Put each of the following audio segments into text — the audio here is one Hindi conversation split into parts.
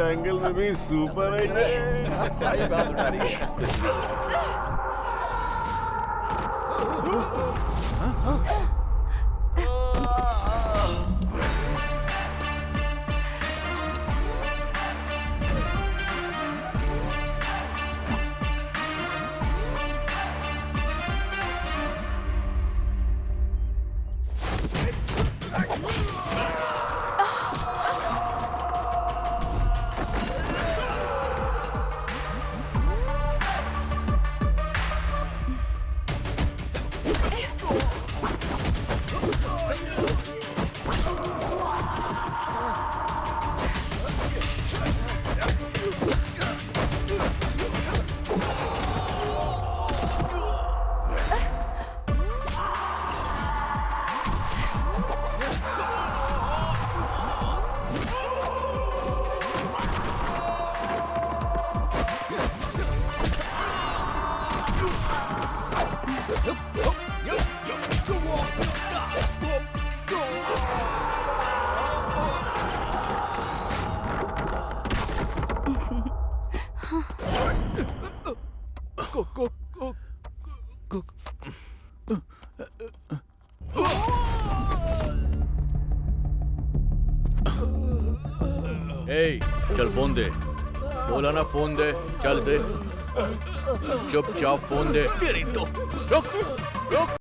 राइट एंगल में भी सुपर है ये। भाई बात उठा रही है कुछ चल फोन दे, बोला ना फोन दे, चल दे, चुपचाप फोन दे। तेरी तो रुक रुक।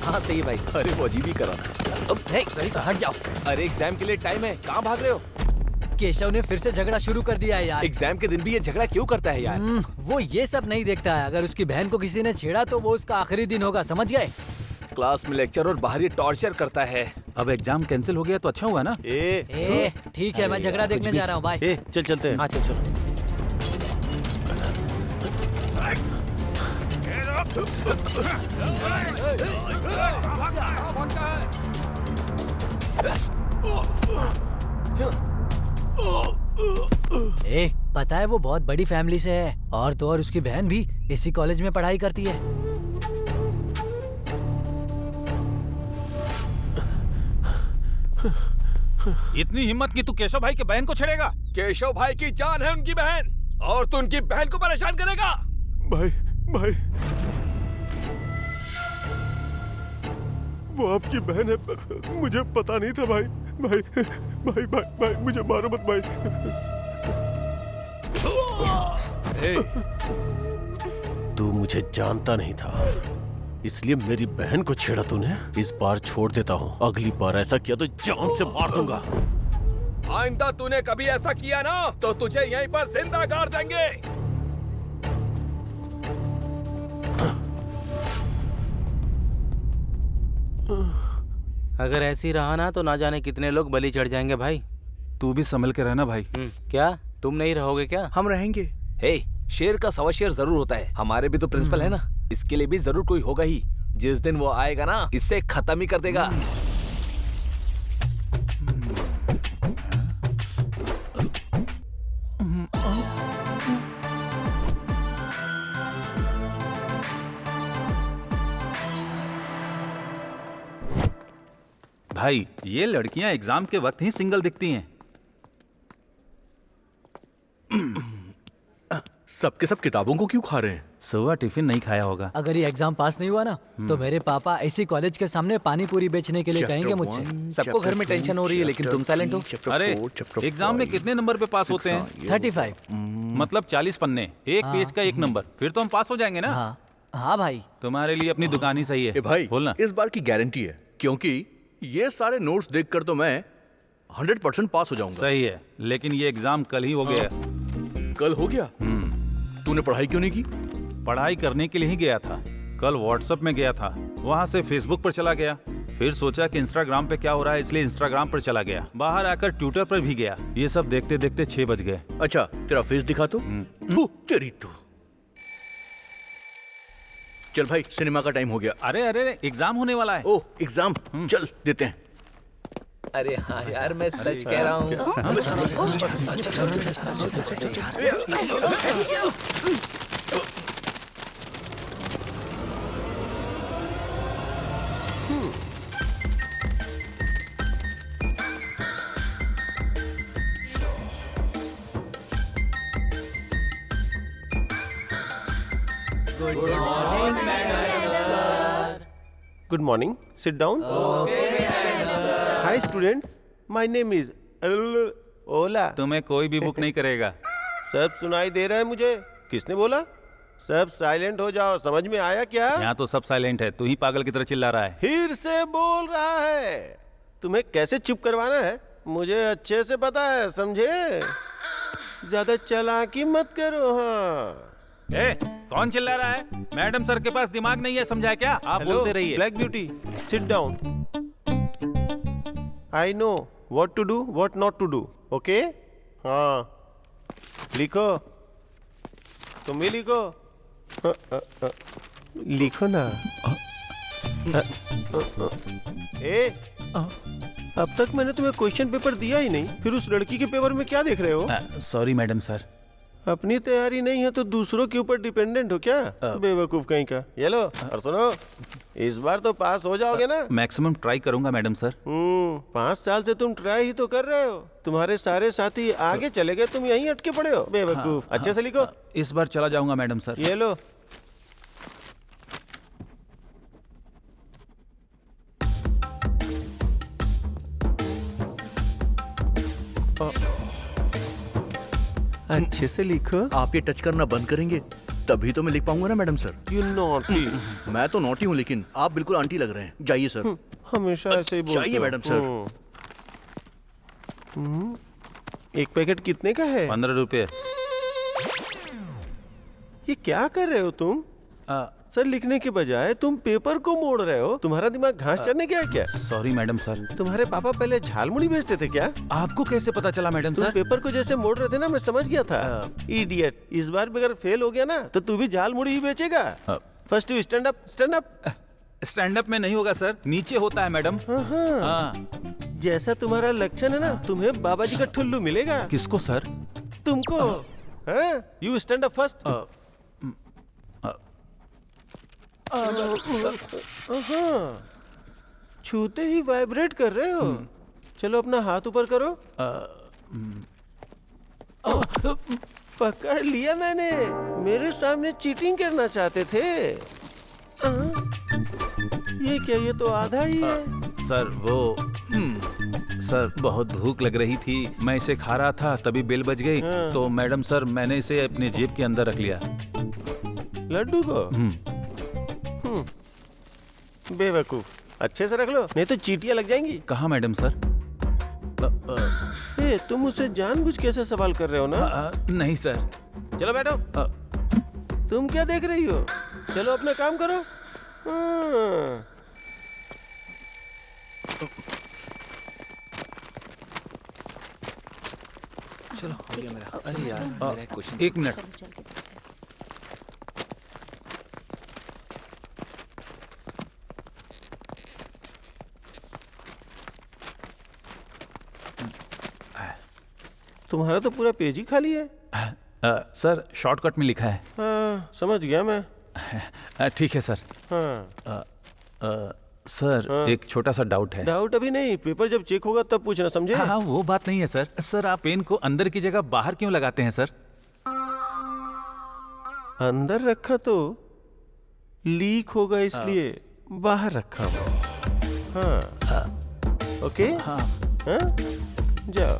हाँ सही है भाई। अरे वो अजीब ही करा। अब हट जाओ। अरे एग्जाम के लिए टाइम है, कहाँ भाग रहे हो? केशव ने फिर से झगड़ा शुरू कर दिया है यार। एग्जाम के दिन भी ये झगड़ा क्यों करता है यार? वो ये सब नहीं देखता है। अगर उसकी बहन को किसी ने छेड़ा तो वो उसका आखिरी दिन होगा, समझ गए? क्लास में लेक्चर और बाहर ये टॉर्चर करता है। अब एग्जाम कैंसिल हो गया तो अच्छा हुआ ना। ठीक है, मैं झगड़ा देखने जा रहा हूँ। बाय। चल चलते हैं। हाँ चल चल। पता है वो बहुत बड़ी फैमिली से है, और तो और उसकी बहन भी इसी कॉलेज में पढ़ाई करती है। इतनी हिम्मत कि तू केशव भाई के बहन को छेड़ेगा? केशव भाई की जान है उनकी बहन, और तू उनकी बहन को परेशान करेगा? भाई भाई, वो आपकी बहन है, मुझे पता नहीं था भाई। भाई भाई भाई भाई, मुझे मारो मत भाई। ए, तू मुझे जानता नहीं था, इसलिए मेरी बहन को छेड़ा तूने। इस बार छोड़ देता हूँ, अगली बार ऐसा किया तो जान से मार दूंगा। आइंदा तूने कभी ऐसा किया ना तो तुझे यहीं पर जिंदा गाड़ देंगे। अगर ऐसी रहा ना तो ना जाने कितने लोग बलि चढ़ जाएंगे भाई। तू भी संभल के रहना भाई। क्या तुम नहीं रहोगे क्या? हम रहेंगे। हे, शेर का सवा शेर जरूर होता है। हमारे भी तो प्रिंसिपल है ना, इसके लिए भी जरूर कोई होगा ही। जिस दिन वो आएगा ना, इससे खत्म ही कर देगा। भाई ये लड़कियां एग्जाम के वक्त ही सिंगल दिखती हैं। सबके सब किताबों को क्यों खा रहे हैं? सुबह टिफिन नहीं खाया होगा। अगर ये एग्जाम पास नहीं हुआ ना तो मेरे पापा ऐसी कॉलेज के सामने पानी पूरी बेचने के लिए कहेंगे मुझसे। सबको घर में टेंशन हो रही है, लेकिन तुम साइलेंट हो। अरे एग्जाम में कितने नंबर पे पास होते हैं? 35। मतलब 40 पन्ने, एक पेज का एक नंबर, फिर तो हम पास हो जाएंगे ना। हाँ हाँ भाई। तुम्हारे लिए अपनी दुकान ही सही है। ए भाई, बोलना। इस बार की गारंटी है, क्योंकि ये सारे नोट्स देखकर तो मैं 100% पास हो जाऊंगा। सही है, लेकिन ये एग्जाम कल ही हो गया। कल हो गया? तूने पढ़ाई क्यों नहीं की? पढ़ाई करने के लिए ही गया था। कल व्हाट्सएप में गया था, वहां से फेसबुक पर चला गया, फिर सोचा कि इंस्टाग्राम पे क्या हो रहा है, इसलिए इंस्टाग्राम पर चला गया। बाहर आकर ट्विटर पर भी गया। ये सब देखते देखते 6 बज गए। अच्छा, तेरा फेस दिखा तो। थू, तेरी तो। चल भाई, सिनेमा का टाइम हो गया। अरे अरे, एग्जाम होने वाला है। ओह, एग्जाम, चल देते हैं। अरे हाँ यार, मैं सच कह रहा हूँ। Good morning. Sit down. Hi students. My name is Ola. तुम्हें कोई भी बुक नहीं करेगा। सब सुनाई दे रहा है मुझे। किसने बोला? सब साइलेंट हो जाओ। समझ में आया क्या? यहाँ तो सब साइलेंट है, तू ही पागल की तरह चिल्ला रहा है। फिर से बोल रहा है। तुम्हें कैसे चुप करवाना है मुझे अच्छे से पता है, समझे? ज्यादा चालाकी मत करो। हाँ, ए, कौन चिल्ला रहा है? मैडम सर के पास दिमाग नहीं है, समझा क्या? आप बोलते रहिए। Black beauty, sit down. I know what to do, what not to do. Okay? हाँ, लिखो। तुम भी लिखो। लिखो ना। ए, अब तक मैंने तुम्हें क्वेश्चन पेपर दिया ही नहीं, फिर उस लड़की के पेपर में क्या देख रहे हो? Sorry madam sir. अपनी तैयारी नहीं है तो दूसरों के ऊपर डिपेंडेंट हो क्या? बेवकूफ कहीं का। ये लो, और सुनो, इस बार तो पास हो जाओगे ना? मैक्सिमम ट्राई करूंगा मैडम सर। 5 साल से तुम ट्राई ही तो कर रहे हो। तुम्हारे सारे साथी आगे चले गए, तुम यहीं अटके पड़े हो। बेवकूफ। अच्छे से लिखो। इस बार चला जाऊंगा मैडम सर। ये लो। अच्छे से लिखो। आप ये टच करना बंद करेंगे तभी तो मैं लिख पाऊंगा ना मैडम सर। You naughty. मैं तो नॉटी हूँ, लेकिन आप बिल्कुल आंटी लग रहे हैं। जाइए सर। हमेशा ऐसे ही बोलते हो। जाइए मैडम सर। एक पैकेट कितने का है? 15 रुपये। ये क्या कर रहे हो तुम? सर, लिखने के बजाय तुम पेपर को मोड़ रहे हो। तुम्हारा दिमाग घास चढ़ने गया है क्या? Sorry madam sir. तुम्हारे पापा पहले झालमुड़ी बेचते थे क्या? आपको कैसे पता चला मैडम तुम सर? पेपर को जैसे मोड़ रहे थे ना, मैं समझ गया था। इडियट। इस बार भी अगर फेल हो गया ना तो तू भी झालमुड़ी ही बेचेगा। First you stand up, stand up. Stand up में नहीं होगा सर, नीचे होता है मैडम। हाँ। जैसा तुम्हारा लक्षण है ना, तुम्हें बाबा जी का ठुल्लू मिलेगा। किसको सर? तुमको। You stand up first. छूते ही वाइब्रेट कर रहे हो। चलो अपना हाथ ऊपर करो। पकड़ लिया मैंने। मेरे सामने चीटिंग करना चाहते थे। ये क्या, ये तो आधा ही है। सर वो सर बहुत भूख लग रही थी, मैं इसे खा रहा था, तभी बेल बज गई। तो मैडम सर मैंने इसे अपने जेब के अंदर रख लिया। लड्डू को बेवकूफ, अच्छे से रख लो नहीं तो चीटियां लग जाएंगी। कहाँ मैडम सर? ए, तुम मुझसे जानबूझ कैसे सवाल कर रहे हो ना? नहीं सर। चलो बैठो। तुम क्या देख रही हो? चलो अपना काम करो। चलो हो गया मेरा। अरे यार मेरा एक क्वेश्चन। एक मिनट। तुम्हारा तो पूरा पेज ही खाली है। सर शॉर्टकट में लिखा है। हाँ, समझ गया मैं। ठीक है सर। हाँ, सर एक छोटा सा डाउट है। डाउट अभी नहीं, पेपर जब चेक होगा तब पूछना, समझे? हाँ वो बात नहीं है सर। सर आप पेन को अंदर की जगह बाहर क्यों लगाते हैं सर? अंदर रखा तो लीक होगा इसलिए बाहर रखा हुआ। हाँ, ओके। हाँ। हाँ? जाओ।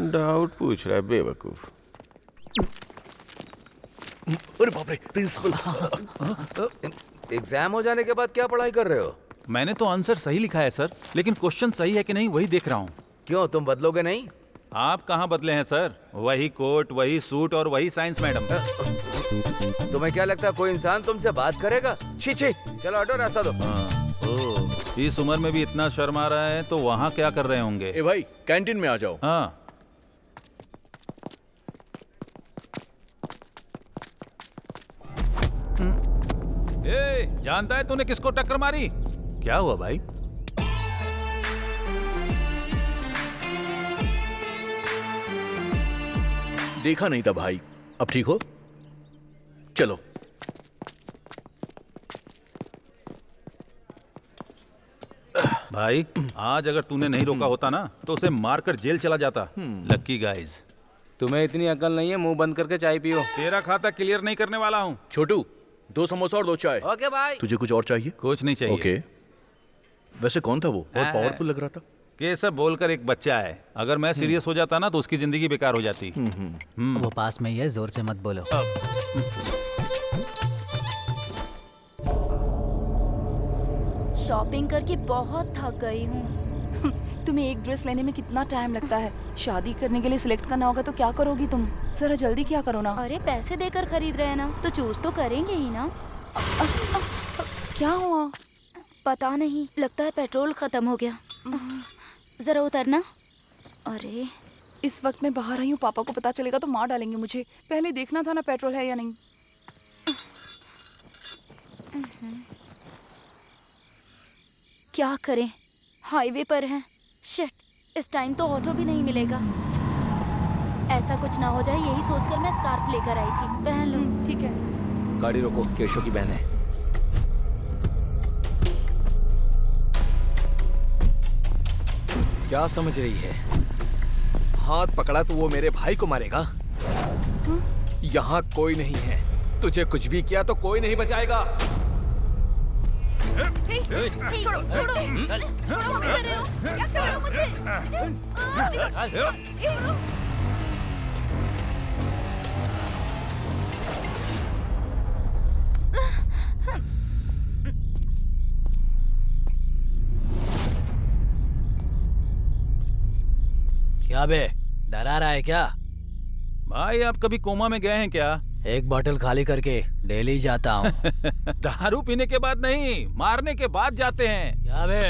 डाउट पूछ रहा है बेवकूफ। अरे बाप रे, प्रिंसिपल। एग्जाम हो जाने के बाद क्या पढ़ाई कर रहे हो? मैंने तो आंसर सही लिखा है सर, लेकिन क्वेश्चन सही है कि नहीं वही देख रहा हूँ। क्यों, तुम बदलोगे नहीं? आप कहाँ बदले हैं सर? वही कोट, वही सूट और वही साइंस मैडम। तुम्हें क्या लगता है कोई इंसान तुमसे बात करेगा? छी छी, चलो हटो, रास्ता दो। इस उम्र में भी इतना शर्म आ रहा है तो वहाँ क्या कर रहे होंगे? ए भाई, कैंटीन में आ जाओ। हाँ। ए, जानता है तूने किसको टक्कर मारी? क्या हुआ भाई? देखा नहीं था भाई। अब ठीक हो? चलो। भाई आज अगर तूने नहीं रोका होता ना तो उसे मारकर जेल चला जाता। लक्की गाइज। तुम्हें इतनी अकल नहीं है, मुंह बंद करके चाय पियो। तेरा खाता क्लियर नहीं करने वाला हूँ। छोटू, 2 समोसा और 2 चाय। ओके भाई। तुझे कुछ और चाहिए? कुछ नहीं चाहिए। ओके। वैसे कौन था वो? बहुत पावरफुल लग रहा था। केशव बोलकर एक बच्चा है, अगर मैं सीरियस हो जाता ना तो उसकी जिंदगी बेकार हो जाती। वो पास में ही है, जोर से मत बोलो। शॉपिंग करके बहुत थक गई हूँ। तुम्हें एक ड्रेस लेने में कितना टाइम लगता है? शादी करने के लिए सिलेक्ट करना होगा तो क्या करोगी तुम? जरा जल्दी क्या करो ना। अरे पैसे देकर खरीद रहे हैं ना, तो चूज तो करेंगे ही ना। क्या हुआ? पता नहीं, लगता है पेट्रोल खत्म हो गया। जरा उतरना। अरे इस वक्त मैं बाहर आई हूँ, पापा को पता चलेगा तो मार डालेंगे मुझे। पहले देखना था ना पेट्रोल है या नहीं। क्या करें, हाईवे पर हैं। शिट, इस टाइम तो ऑटो भी नहीं मिलेगा। ऐसा कुछ ना हो जाए, यही सोचकर मैं स्कार्फ लेकर आई थी। पहन लो। ठीक है। गाड़ी रोको, केशव की बहन है। क्या समझ रही है? हाथ पकड़ा तो वो मेरे भाई को मारेगा। यहाँ कोई नहीं है, तुझे कुछ भी किया तो कोई नहीं बचाएगा। छोड़ो, छोड़ो, छोड़ो, कर रहे हो? क्या कर रहे हो मुझे? क्या बे, डरा रहा है क्या? भाई आप कभी कोमा में गए हैं क्या? एक बोतल खाली करके डेली जाता हूँ। दारू पीने के बाद नहीं, मारने के बाद जाते हैं। क्या बे?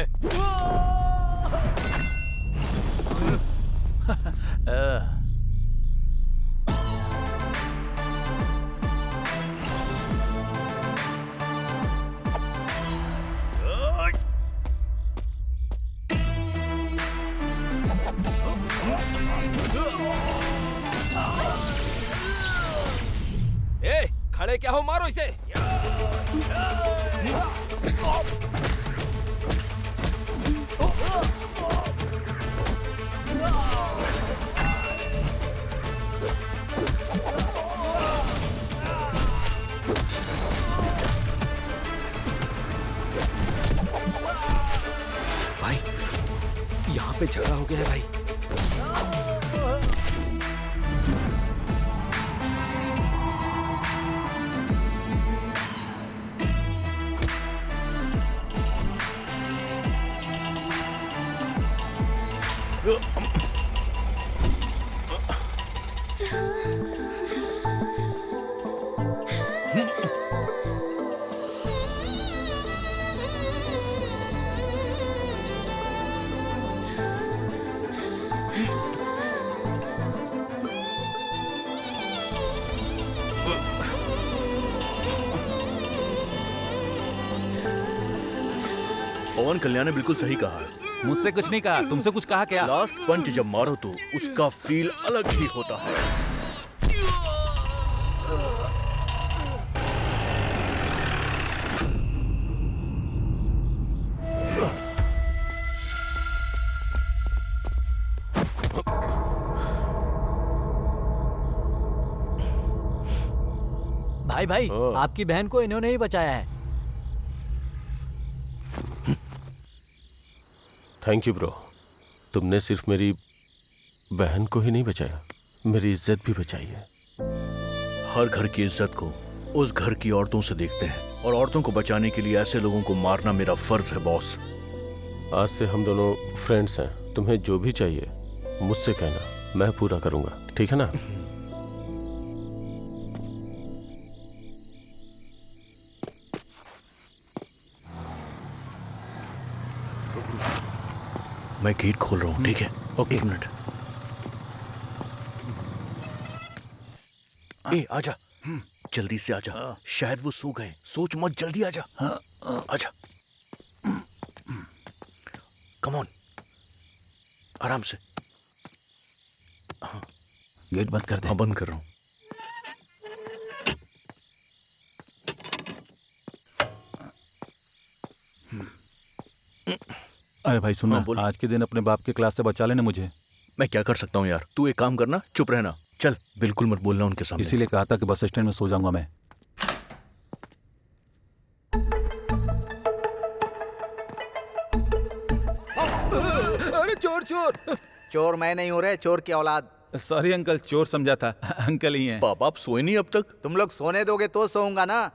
ए, खड़े क्या हो, मारो इसे। झगड़ा हो गया है भाई। पवन कल्याण ने बिल्कुल सही कहा है। मुझसे कुछ नहीं कहा, तुमसे कुछ कहा क्या? लास्ट पंच जब मारो तो उसका फील अलग ही होता है। भाई आपकी बहन को इन्होंने ही बचाया है। Thank you bro. तुमने सिर्फ मेरी बहन को ही नहीं बचाया, मेरी इज्जत भी बचाई है। हर घर की इज्जत को उस घर की औरतों से देखते हैं, और औरतों को बचाने के लिए ऐसे लोगों को मारना मेरा फर्ज है बॉस। आज से हम दोनों फ्रेंड्स हैं। तुम्हें जो भी चाहिए मुझसे कहना, मैं पूरा करूंगा, ठीक है ना? मैं गेट खोल रहा हूँ, ठीक है? Okay, 1 minute. ए आजा, जल्दी से आजा। शायद वो सो गए। सोच मत, जल्दी आजा। आजा, कम ऑन, आराम से। गेट बंद कर दे। हाँ, बंद कर रहा हूँ। अरे भाई सुनो, हाँ, बोल। आज के दिन अपने बाप के क्लास से बचा लेना मुझे। मैं क्या कर सकता हूँ यार? तू एक काम करना, चुप रहना। चल, बिल्कुल मत बोलना उनके सामने। इसीलिए कहा था कि बस स्टैंड में सो जाऊंगा मैं। अरे चोर चोर! चोर मैं नहीं हूँ रे, चोर की औलाद। सॉरी अंकल, चोर समझा था। अंकल ही हैं। बाप, आप सोए नहीं अब तक? तुम लोग सोने दोगे तो सोऊंगा ना।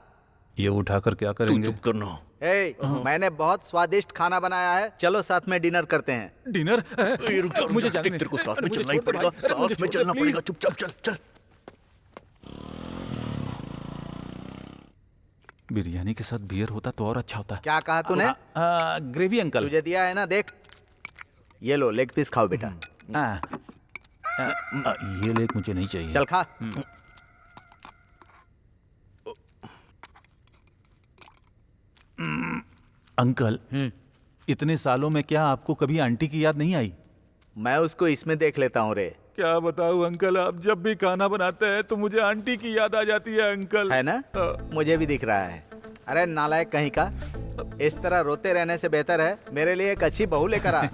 ये उठाकर क्या तू करेंगे? चुप करना। ए, मैंने बहुत स्वादिष्ट खाना बनाया है, चलो साथ में डिनर करते हैं। डिनर? ए, रुक जा, रुक मुझे जा। जाने देख, तेरे को साथ में मुझे चलना ही छोड़ दे पड़ेगा। भाई। अरे मुझे साथ में छोड़ दे, चलना प्लीज। पड़ेगा। चुपचाप चल चल। बिरयानी के साथ बियर होता तो और अच्छा होता। क्या कहा तूने? Gravy uncle. तुझे दिया है ना, देख। ये लो, लेग पीस खाओ बेटा। ये लेग मुझे नहीं चाहिए। चल खा। अंकल, इतने सालों में क्या आपको कभी आंटी की याद नहीं आई? मैं उसको इसमें देख लेता हूँ रे। क्या बताऊं अंकल, आप जब भी खाना बनाते हैं तो मुझे आंटी की याद आ जाती है अंकल। है ना? मुझे भी दिख रहा है। अरे नालायक कहीं का, इस तरह रोते रहने से बेहतर है मेरे लिए एक अच्छी बहू लेकर आ।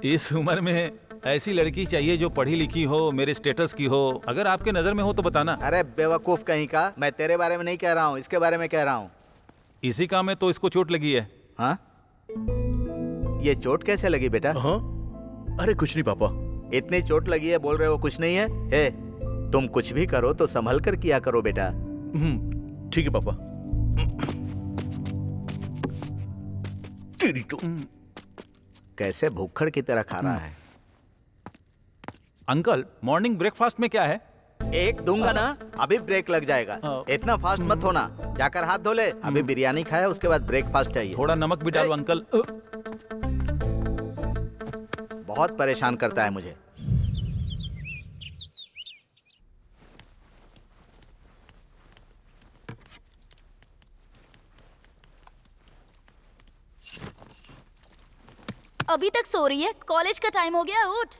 इस उम्र में ऐसी लड़की चाहिए जो पढ़ी लिखी हो, मेरे स्टेटस की हो। अगर आपके नजर में हो तो बताना। अरे बेवकूफ कहीं का, मैं तेरे बारे में नहीं कह रहा हूँ, इसके बारे में कह रहा हूँ। इसी काम में तो इसको चोट लगी है। हाँ? ये चोट कैसे लगी बेटा? हाँ? अरे कुछ नहीं पापा। इतनी चोट लगी है, बोल रहे हो कुछ नहीं है? हे, तुम कुछ भी करो तो संभल कर किया करो बेटा। ठीक है पापा। तेरी तो कैसे भूखड़ की तरह खा रहा है। अंकल, मॉर्निंग ब्रेकफास्ट में क्या है? एक दूंगा ना, अभी ब्रेक लग जाएगा। इतना फास्ट मत होना, जाकर हाथ धो ले। अभी बिरयानी खाया, उसके बाद ब्रेकफास्ट चाहिए। थोड़ा नमक भी डालो अंकल। बहुत परेशान करता है मुझे। अभी तक सो रही है? कॉलेज का टाइम हो गया, उठ।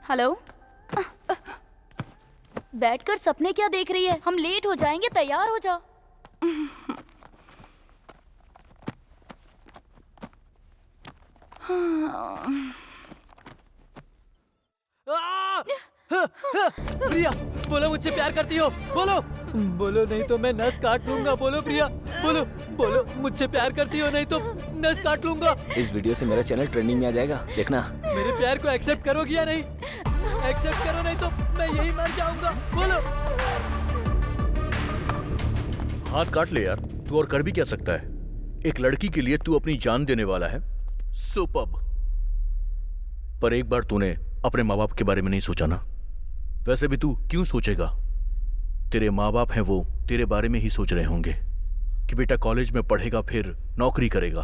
हेलो, बैठकर सपने क्या देख रही है? हम लेट हो जाएंगे, तैयार हो जाओ। प्रिया, बोलो मुझसे प्यार करती हो, बोलो। बोलो नहीं तो मैं नस काट लूंगा। बोलो प्रिया, बोलो बोलो मुझसे प्यार करती हो, नहीं तो नस काट लूंगा। इस वीडियो से मेरा चैनल ट्रेंडिंग में आ जाएगा, देखना। मेरे प्यार को एक्सेप्ट करोगी या नहीं? एक्सेप्ट करो, नहीं तो मैं यही मर जाऊंगा। बोलो। हाथ काट ले यार, तू और कर भी क्या सकता है? एक लड़की के लिए तू अपनी जान देने वाला है। सुपर्ब। पर एक बार तूने अपने माँ बाप के बारे में नहीं सोचा ना? वैसे भी तू क्यों सोचेगा? तेरे माँ बाप हैं, वो तेरे बारे में ही सोच रहे होंगे कि बेटा कॉलेज में पढ़ेगा, फिर नौकरी करेगा।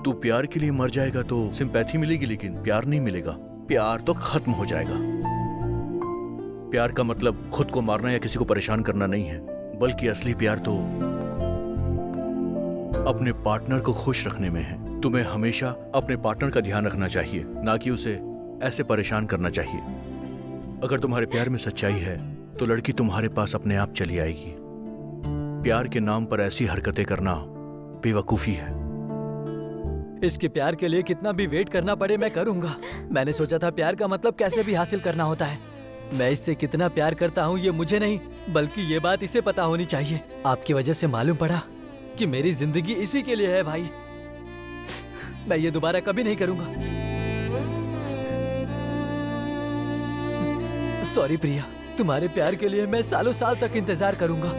तू प्यार के लिए मर जाएगा तो सिंपैथी मिलेगी, लेकिन प्यार नहीं मिलेगा। प्यार तो खत्म हो जाएगा। प्यार का मतलब खुद को मारना या किसी को परेशान करना नहीं है, बल्कि असली प्यार तो अपने पार्टनर को खुश रखने में है। तुम्हें हमेशा अपने पार्टनर का ध्यान रखना चाहिए, ना कि उसे ऐसे परेशान करना चाहिए। अगर तुम्हारे प्यार में सच्चाई है तो लड़की तुम्हारे पास अपने आप चली आएगी। प्यार के नाम पर ऐसी हरकतें करना बेवकूफी है। इसके प्यार के लिए कितना भी वेट करना पड़े मैं करूंगा। मैंने सोचा था प्यार का मतलब कैसे भी हासिल करना होता है। मैं इससे कितना प्यार करता हूँ ये मुझे नहीं, बल्कि ये बात इसे पता होनी चाहिए। आपकी वजह से मालूम पड़ा कि मेरी जिंदगी इसी के लिए है भाई। मैं ये दोबारा कभी नहीं करूंगा। सॉरी प्रिया, तुम्हारे प्यार के लिए मैं सालों साल तक इंतजार करूंगा।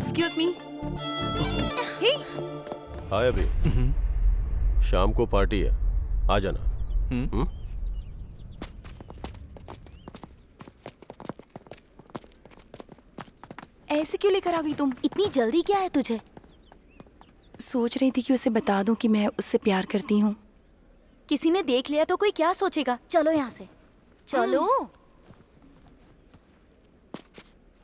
Excuse me. हाय अभी, शाम को पार्टी है, आ जाना। ऐसे क्यों लेकर आ गई तुम? इतनी जल्दी क्या है तुझे? सोच रही थी कि उसे बता दूं कि मैं उससे प्यार करती हूँ। किसी ने देख लिया तो कोई क्या सोचेगा? चलो यहाँ से, चलो।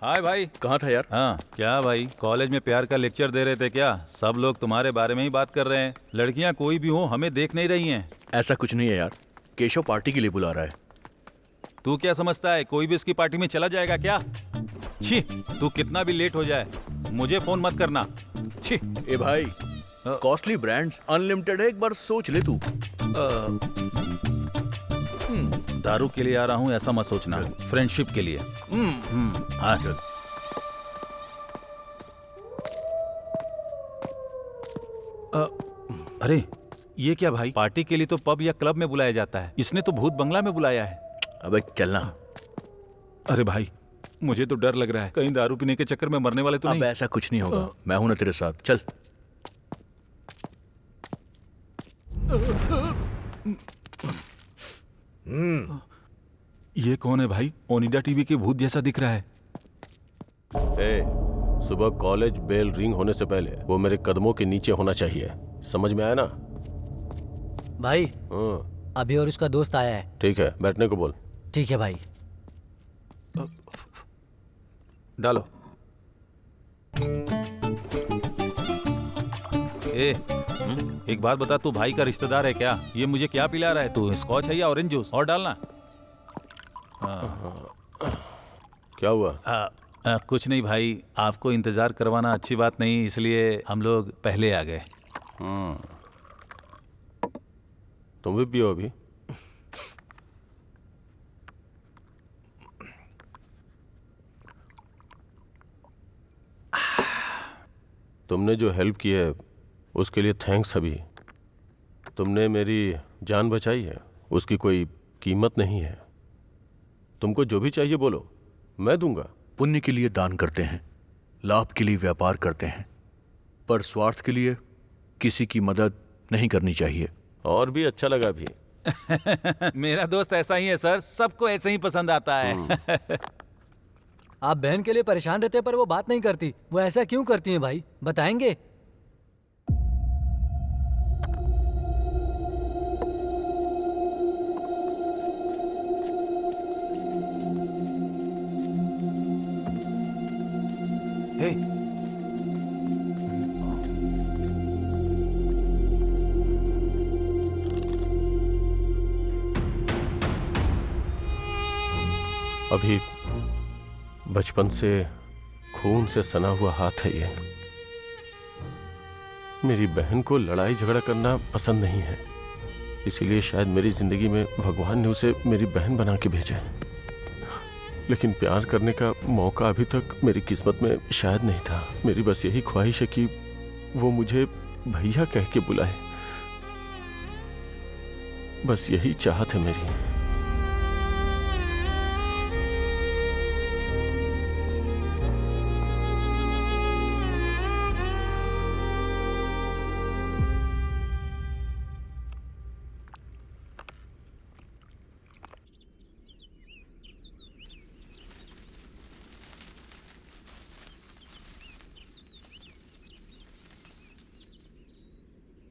हाय भाई। कहाँ था यार? हाँ क्या भाई, कॉलेज में प्यार का लेक्चर दे रहे थे क्या? सब लोग तुम्हारे बारे में ही बात कर रहे हैं। लड़कियां कोई भी हो हमें देख नहीं रही हैं। ऐसा कुछ नहीं है यार, केशव पार्टी के लिए बुला रहा है। तू क्या समझता है कोई भी उसकी पार्टी में चला जाएगा क्या? छी, तू कितना भी लेट हो जाए मुझे फोन मत करना। छी। ए भाई, कॉस्टली ब्रांड्स अनलिमिटेड है, एक बार सोच ले तू। दारू के लिए आ रहा हूँ ऐसा मत सोचना, फ्रेंडशिप के लिए। हाँ चल। अरे ये क्या भाई, पार्टी के लिए तो पब या क्लब में बुलाया जाता है, इसने तो भूत बंगला में बुलाया है। अबे चलना। अरे भाई मुझे तो डर लग रहा है, कहीं दारू पीने के चक्कर में मरने वाले तो नहीं। अब ऐसा कुछ नहीं होगा, मैं हूं ना तेरे साथ, चल। ये कौन है भाई? ओनिडा टीवी के भूत जैसा दिख रहा है। सुबह कॉलेज बेल रिंग होने से पहले वो मेरे कदमों के नीचे होना चाहिए, समझ में आया ना? भाई अभी और उसका दोस्त आया है। ठीक है, बैठने को बोल। ठीक है भाई। डालो। एक बात बता, तू भाई का रिश्तेदार है क्या? ये मुझे क्या पिला रहा है तू? स्कॉच है या ऑरेंज जूस? और डालना। क्या हुआ? कुछ नहीं भाई, आपको इंतजार करवाना अच्छी बात नहीं, इसलिए हम लोग पहले आ गए। तुम भी पियो अभी। तुमने जो हेल्प की है उसके लिए थैंक्स अभी। तुमने मेरी जान बचाई है, उसकी कोई कीमत नहीं है। तुमको जो भी चाहिए बोलो, मैं दूंगा। पुण्य के लिए दान करते हैं, लाभ के लिए व्यापार करते हैं, पर स्वार्थ के लिए किसी की मदद नहीं करनी चाहिए। और भी अच्छा लगा भी। मेरा दोस्त ऐसा ही है सर, सबको ऐसे ही पसंद आता है। आप बहन के लिए परेशान रहते पर वो बात नहीं करती। वो ऐसा क्यों करती हैं भाई, बताएंगे? हे, अभी बचपन से खून से सना हुआ हाथ है ये। मेरी बहन को लड़ाई झगड़ा करना पसंद नहीं है, इसीलिए शायद मेरी जिंदगी में भगवान ने उसे मेरी बहन बना के भेजा है। लेकिन प्यार करने का मौका अभी तक मेरी किस्मत में शायद नहीं था। मेरी बस यही ख्वाहिश है कि वो मुझे भैया कह के बुलाए। बस यही चाहत है मेरी।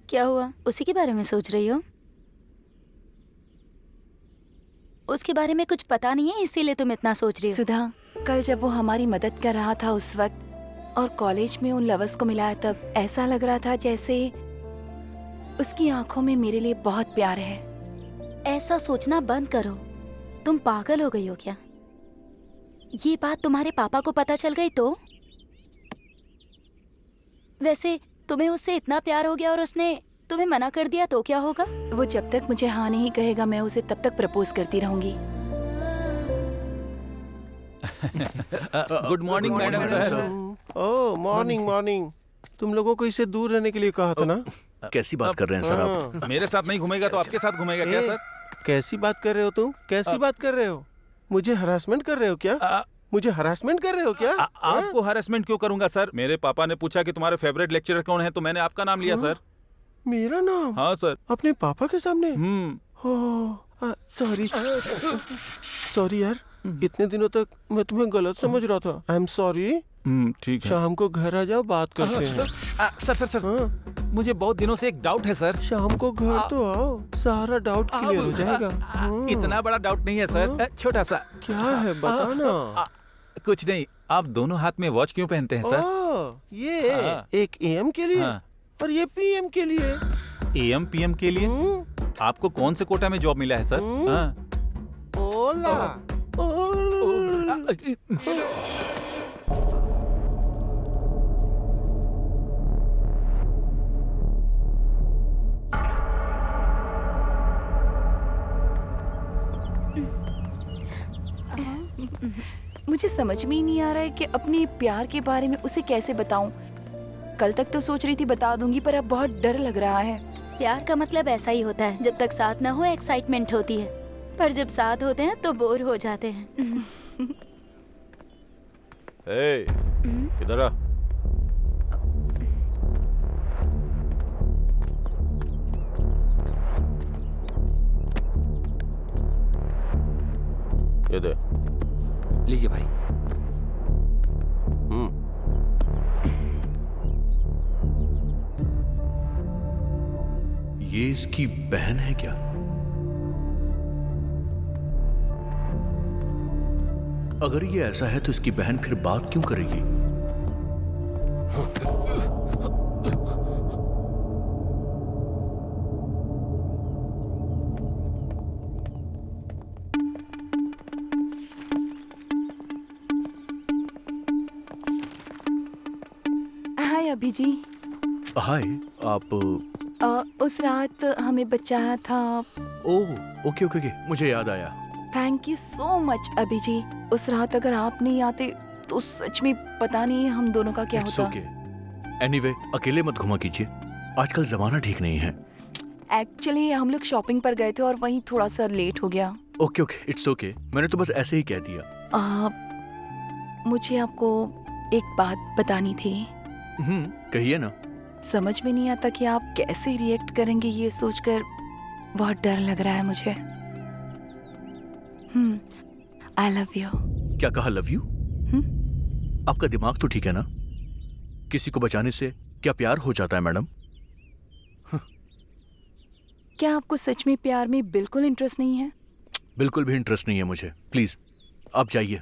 क्या हुआ? उसी के बारे में सोच रही हो? उसके बारे में कुछ पता नहीं है इसीलिए तुम इतना सोच रही हो? सुधा, कल जब वो हमारी मदद कर रहा था उस वक्त और कॉलेज में उन लवर्स को मिला, तब ऐसा लग रहा था जैसे उसकी आंखों में मेरे लिए बहुत प्यार है। ऐसा सोचना बंद करो। तुम पागल हो गई हो क्या? ये बात तुम्हारे पापा को पता चल गई तो? वैसे तुम्हें उससे इतना प्यार हो गया और उसने तुम्हें मना कर दिया तो क्या होगा? वो जब तक मुझे हाँ नहीं कहेगा मैं उसे तब तक प्रपोज करती रहूंगी। Good morning madam sir. Oh morning morning. तुम लोगों को इससे दूर रहने के लिए कहा था ना? कैसी बात कर रहे हैं सर आप? मेरे साथ नहीं घूमेगा तो आपके साथ घूमेगा क्या सर? कैसी बात कर रहे हो तुम? कैसी बात कर रहे हो? मुझे हरासमेंट कर रहे हो क्या? मुझे हरासमेंट कर रहे हो क्या? आपको हरासमेंट क्यों करूंगा सर? मेरे पापा ने पूछा कि तुम्हारे फेवरेट लेक्चरर कौन है तो मैंने आपका नाम लिया सर। मेरा नाम? हाँ सर। अपने पापा के सामने? हम्म। सॉरी सॉरी यार, इतने दिनों तक मैं तुम्हें गलत समझ रहा था। I am sorry. ठीक है। शाम को घर आ जाओ, बात करते हैं। सर मुझे बहुत दिनों से एक डाउट है सर। शाम को घर तो आओ, सारा डाउट क्लियर हो जाएगा। इतना बड़ा डाउट नहीं है सर, छोटा सा। क्या है बताना। कुछ नहीं, आप दोनों हाथ में वॉच क्यों पहनते हैं सर? ये एक एएम के लिए और ये पीएम के लिए। एएम पीएम के लिए? आपको कौन से कोटा में जॉब मिला है सर? ओला। मुझे समझ में ही नहीं आ रहा है कि अपने प्यार के बारे में उसे कैसे बताऊं। कल तक तो सोच रही थी बता दूंगी, पर अब बहुत डर लग रहा है। प्यार का मतलब ऐसा ही होता है, जब तक साथ ना हो एक्साइटमेंट होती है, पर जब साथ होते हैं तो बोर हो जाते हैं। किधर आ? ये दे। लीजिए भाई। ये इसकी बहन है क्या? अगर ये ऐसा है तो इसकी बहन फिर बात क्यों करेगी? हाय अभी जी। हाय, आप उस रात हमें बचाया था। ओह ओके ओके ओके, मुझे याद आया। थैंक यू सो मच अभी जी। उस रात अगर आप नहीं आते तो सच में पता नहीं हम दोनों का क्या इट्स होता। ओके। एनीवे, अकेले मत घुमा कीजिए, आजकल जमाना ठीक नहीं है। एक्चुअली हम लोग शॉपिंग पर गए थे और वहीं थोड़ा सा लेट हो गया। ओके ओके, इट्स ओके, मैंने तो बस ऐसे ही कह दिया। मुझे आपको एक बात बतानी थी। कहिए ना। समझ में नहीं आता कि आप कैसे रिएक्ट करेंगे, ये सोचकर बहुत डर लग रहा है मुझे। I love you. क्या कहा? Love you? आपका दिमाग तो ठीक है ना? किसी को बचाने से क्या प्यार हो जाता है मैडम? क्या आपको सच में प्यार में बिल्कुल इंटरेस्ट नहीं है? बिल्कुल भी इंटरेस्ट नहीं है मुझे। प्लीज आप जाइए।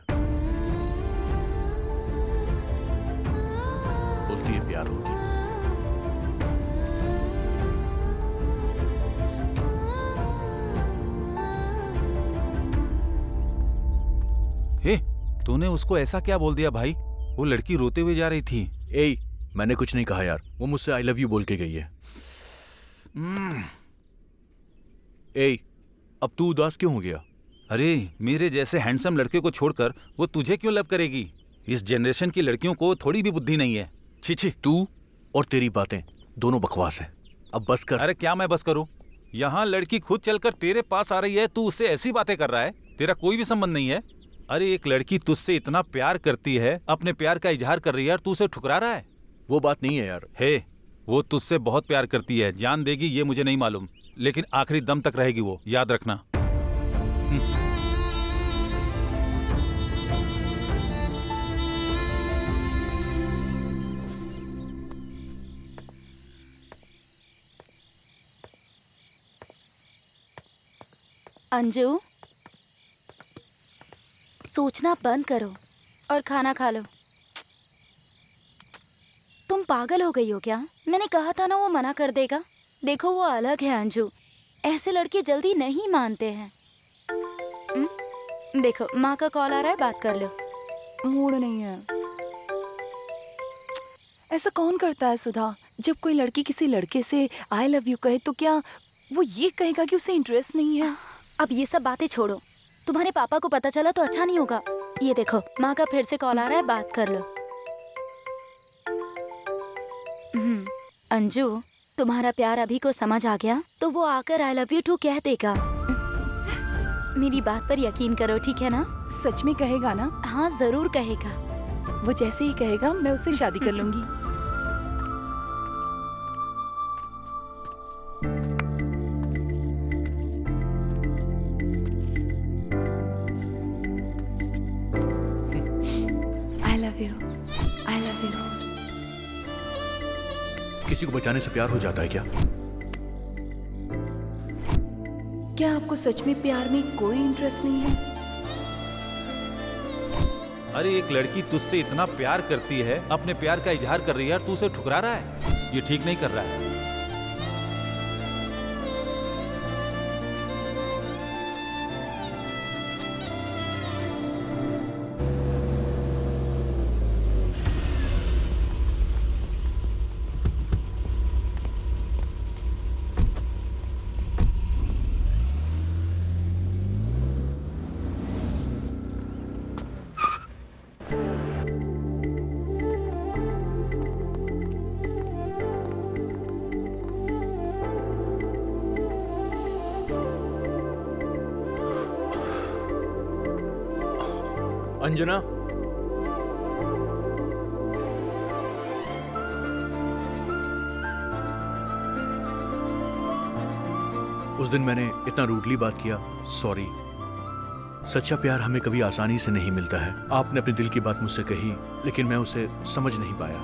बोलती है प्यार हो गया। हे, तूने उसको ऐसा क्या बोल दिया भाई? वो लड़की रोते हुए जा रही थी। ए, मैंने कुछ नहीं कहा यार। वो मुझसे आई लव यू बोल के गई है। ए, अब तू उदास क्यों हो गया? अरे, मेरे जैसे हैंडसम लड़के को छोड़कर वो तुझे क्यों लव करेगी? इस जनरेशन की लड़कियों को थोड़ी भी बुद्धि नहीं है। छी छी। तू और तेरी बातें दोनों बकवास है। अब बस कर। अरे क्या मैं बस करूं? यहाँ लड़की खुद चलकर तेरे पास आ रही है, तू उससे ऐसी बातें कर रहा है? तेरा कोई भी संबंध नहीं है। अरे एक लड़की तुझसे इतना प्यार करती है, अपने प्यार का इजहार कर रही है और तू उसे ठुकरा रहा है। वो बात नहीं है यार। हे, वो तुझसे बहुत प्यार करती है। जान देगी ये मुझे नहीं मालूम, लेकिन आखिरी दम तक रहेगी वो, याद रखना। अंजू, सोचना बंद करो और खाना खा लो। तुम पागल हो गई हो क्या? मैंने कहा था ना वो मना कर देगा। देखो वो अलग है अंजू, ऐसे लड़के जल्दी नहीं मानते हैं। देखो माँ का कॉल आ रहा है, बात कर लो। मूड नहीं है। ऐसा कौन करता है सुधा? जब कोई लड़की किसी लड़के से आई लव यू कहे तो क्या वो ये कहेगा कि उसे इंटरेस्ट नहीं है? अब ये सब बातें छोड़ो। तुम्हारे पापा को पता चला तो अच्छा नहीं होगा। ये देखो माँ का फिर से कॉल आ रहा है, बात कर लो। अंजू, तुम्हारा प्यार अभी को समझ आ गया तो वो आकर आई लव यू टू कह देगा। मेरी बात पर यकीन करो, ठीक है ना? सच में कहेगा ना? हाँ जरूर कहेगा। वो जैसे ही कहेगा मैं उससे शादी कर लूंगी। किसी को बचाने से प्यार हो जाता है क्या? क्या आपको सच में प्यार में कोई इंटरेस्ट नहीं है? अरे एक लड़की तुझसे इतना प्यार करती है, अपने प्यार का इजहार कर रही है और तू उसे ठुकरा रहा है। ये ठीक नहीं कर रहा है। अंजना, उस दिन मैंने इतना रूडली बात किया, सॉरी। सच्चा प्यार हमें कभी आसानी से नहीं मिलता है। आपने अपने दिल की बात मुझसे कही, लेकिन मैं उसे समझ नहीं पाया।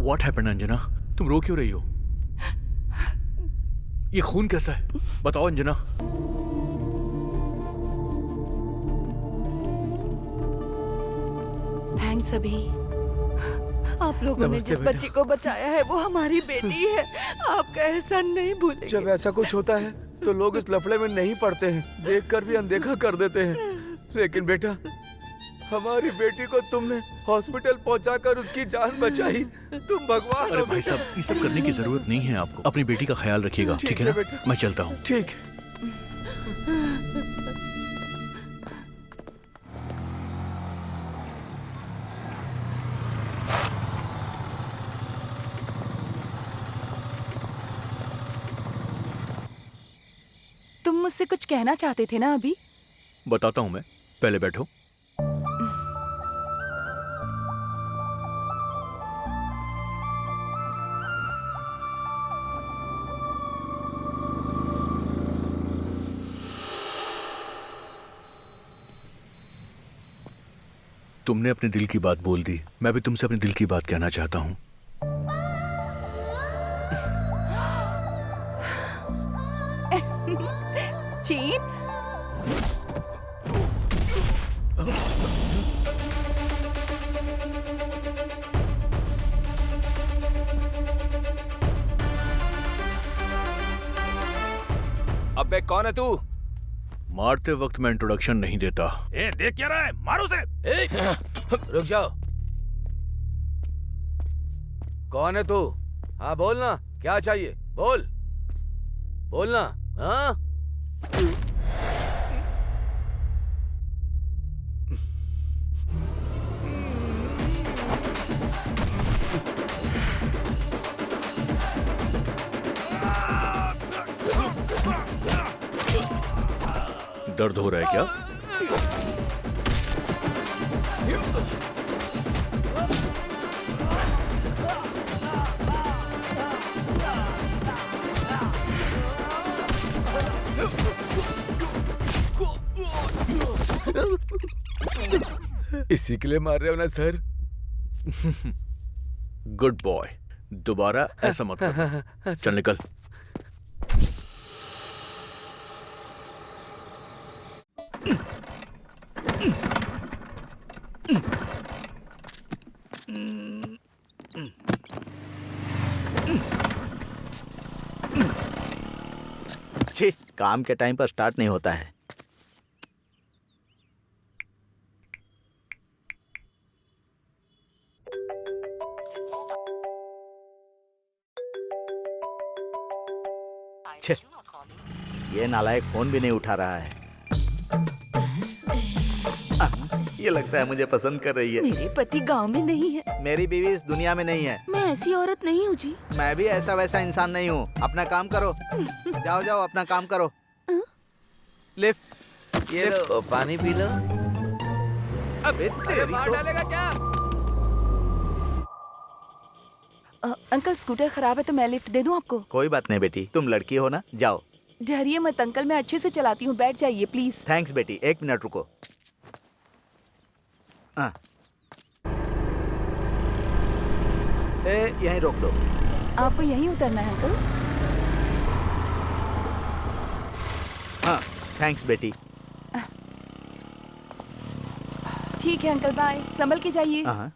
What happened, Anjana? तुम रो क्यों रही हो? ये खून कैसा है? बताओ अंजना। थैंक्स अभी। आप लोगों ने जिस बच्ची को बचाया है वो हमारी बेटी है। आपका एहसान नहीं भूलेंगे। जब ऐसा कुछ होता है तो लोग इस लफड़े में नहीं पड़ते हैं, देखकर भी अनदेखा कर देते हैं। लेकिन बेटा, हमारी बेटी को तुमने हॉस्पिटल पहुंचाकर उसकी जान बचाई। तुम भगवान। अरे भाई साहब, ये सब करने की जरूरत नहीं है आपको। अपनी बेटी का ख्याल रखिएगा, ठीक है ना? मैं चलता हूँ। ठीक। तुम मुझसे कुछ कहना चाहते थे ना अभी? बताता हूँ मैं, पहले बैठो। तुमने अपने दिल की बात बोल दी, मैं भी तुमसे अपने दिल की बात कहना चाहता हूँ। चीन, अबे कौन है तू? मारते वक्त मैं इंट्रोडक्शन नहीं देता। ए, देख क्या रहा है, मारो से। रुक जाओ। कौन है तू? हाँ बोलना, क्या चाहिए? बोल, बोलना। हाँ, दर्द हो रहा है क्या? इसी के लिए मार रहे हो ना सर? गुड बॉय, दोबारा ऐसा मत कर। चल निकल। छी, काम के टाइम पर स्टार्ट नहीं होता है। छे, ये नालायक फोन भी नहीं उठा रहा है। ये लगता है मुझे पसंद कर रही है। मेरे पति गांव में नहीं है। मेरी बीवी इस दुनिया में नहीं है। मैं ऐसी औरत नहीं हूँ जी। मैं भी ऐसा वैसा इंसान नहीं हूँ। अपना काम करो। जाओ जाओ, अपना काम करो। लिफ्ट, ये लो, पानी पी लो। अबे तेरी तो... डालेगा क्या? अंकल स्कूटर खराब है तो मैं लिफ्ट दे दूं आपको? कोई बात नहीं बेटी, तुम लड़की हो ना, जाओ। डरिए मत अंकल, मैं अच्छे से चलाती हूँ, बैठ जाइए प्लीज। थैंक्स बेटी, 1 मिनट रुको। हाँ, यहीं रोक दो। आपको यहीं उतरना है अंकल? हाँ, थैंक्स बेटी। ठीक है अंकल, बाय, संभल के जाइए। हाँ,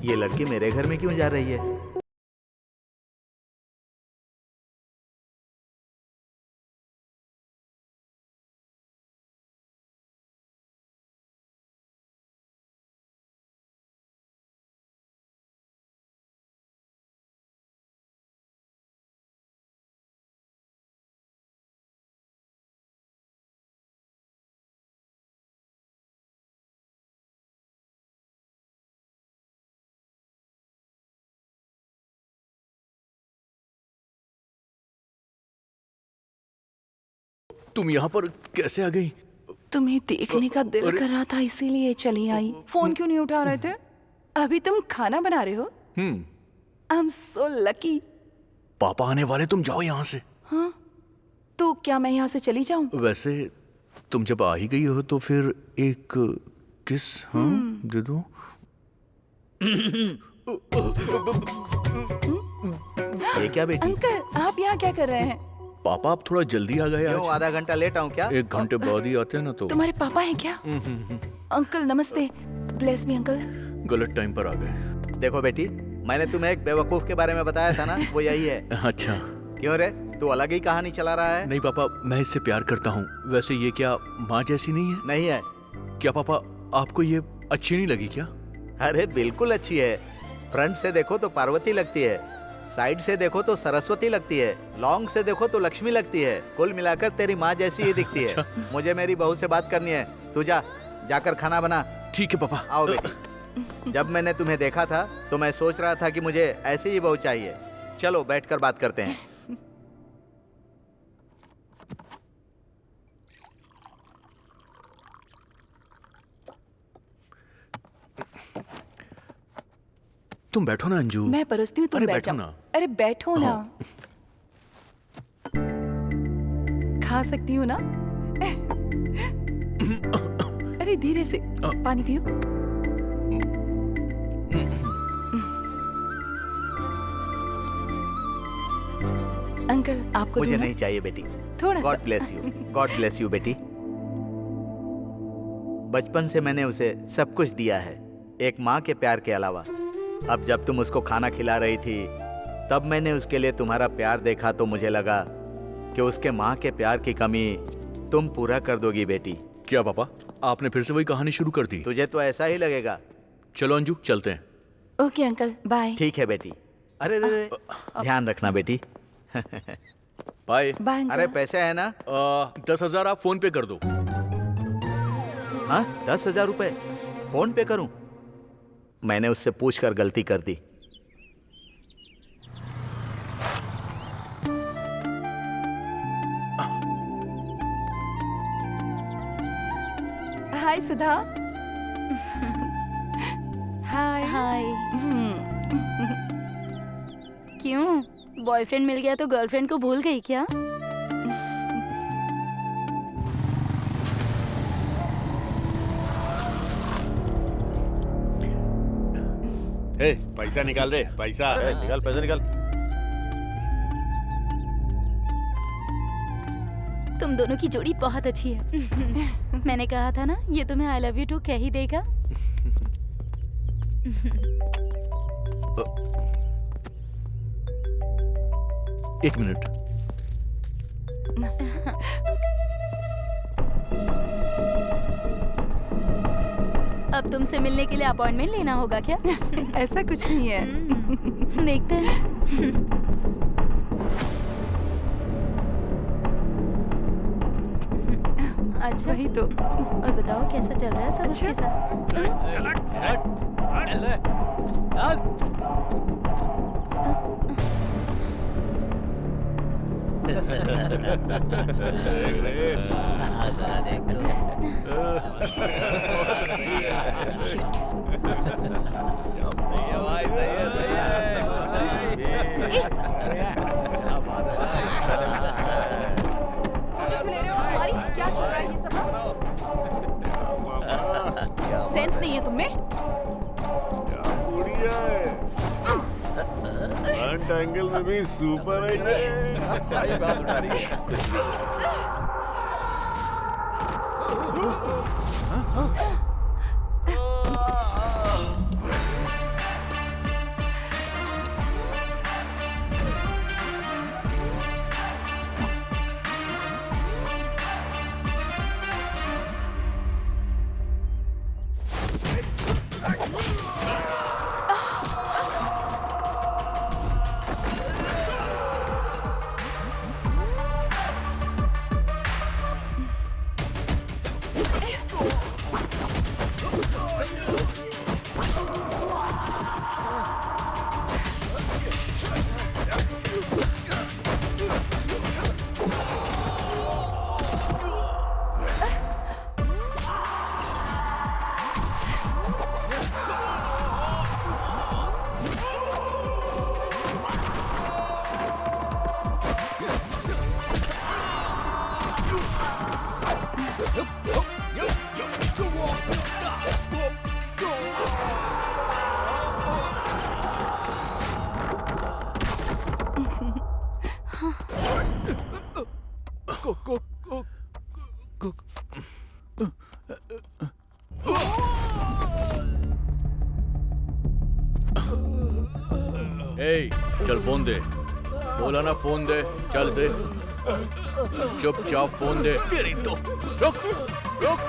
ये लड़की मेरे घर में क्यों जा रही है? तुम यहाँ पर कैसे आ गई? तुम्हें देखने का दिल कर रहा था इसीलिए चली आई। फोन क्यों नहीं उठा रहे थे? अभी तुम खाना बना रहे हो? I am so lucky. पापा आने वाले, तुम जाओ यहाँ से। हाँ, तो क्या मैं यहाँ से चली जाऊँ? वैसे तुम जब आ ही गई हो तो फिर एक किस दे दो। ये क्या बेटी? अंकल आप यहाँ क्या कर रहे हैं? पापा आप थोड़ा जल्दी आ गए क्यों, आज। आधा घंटा लेट आऊँ क्या? 1 घंटे बाद ही आते हैं ना तो। तुम्हारे पापा हैं क्या? अंकल नमस्ते, ब्लेस मी अंकल। गलत टाइम पर आ गए। देखो बेटी, मैंने तुम्हें एक बेवकूफ के बारे में बताया था ना, वो यही है। अच्छा। क्यों रे, तू अलग ही कहानी चला रहा है? नहीं पापा, मैं इससे प्यार करता हूँ। वैसे ये क्या माँ जैसी नहीं है? नहीं है। क्या पापा आपको ये अच्छी नहीं लगी क्या? अरे बिल्कुल अच्छी है। फ्रंट से देखो तो पार्वती लगती है, साइड से देखो तो सरस्वती लगती है, लॉन्ग से देखो तो लक्ष्मी लगती है। कुल मिलाकर तेरी माँ जैसी ही दिखती है। अच्छा। मुझे मेरी बहू से बात करनी है। तू जाकर खाना बना। ठीक है पापा। आओ बेटी। जब मैंने तुम्हें देखा था तो मैं सोच रहा था कि मुझे ऐसी ही बहू चाहिए। चलो बैठकर बात करते हैं। तुम बैठो ना अंजू। मैं परोसती हूँ, तुम अरे बैठ बैठो जाओ। ना। अरे बैठो ना। खा सकती हूँ ना? अरे धीरे से, पानी पियो। अंकल आपको मुझे दूँ ना? नहीं चाहिए बेटी। थोड़ा सा। God bless you, God bless you बेटी। बचपन से मैंने उसे सब कुछ दिया है, एक माँ के प्यार के अलावा। अब जब तुम उसको खाना खिला रही थी तब मैंने उसके लिए तुम्हारा प्यार देखा तो मुझे लगा कि उसके माँ के प्यार की कमी तुम पूरा कर दोगी बेटी। क्या पापा, आपने फिर से वही कहानी शुरू कर दी? तुझे तो ऐसा ही लगेगा। चलो अंजू, चलते हैं। Okay uncle, bye. ठीक है बेटी। अरे रे, ध्यान रखना बेटी। बाय। Bye uncle. अरे पैसे है ना? 10,000 आप फोन पे कर दो। हाँ, 10,000 रुपए फोन पे करूं? मैंने उससे पूछकर गलती कर दी। हाय सुधा। हाय। हाय। क्यों, बॉयफ्रेंड मिल गया तो गर्लफ्रेंड को भूल गई क्या? पैसा निकाल रे, पैसा। निकाल पैसा निकाल। तुम दोनों की जोड़ी बहुत अच्छी है। मैंने कहा था ना, ये तुम्हें आई लव यू टू कह ही देगा। एक मिनट। अब तुमसे मिलने के लिए अपॉइंटमेंट लेना होगा क्या? ऐसा कुछ नहीं है। देखते हैं। अच्छा, वही तो। और बताओ कैसा चल रहा है सब उसके साथ? क्या चल रहा है ये सब? सेंस नहीं है तुम्हें? बढ़िया है। फ्रंट एंगल में भी सुपर है ये। बात उठा रही है। चल फोन दे। बोला ना फोन दे, चल दे। चुपचाप फोन दे। तेरी तो रुक रुक।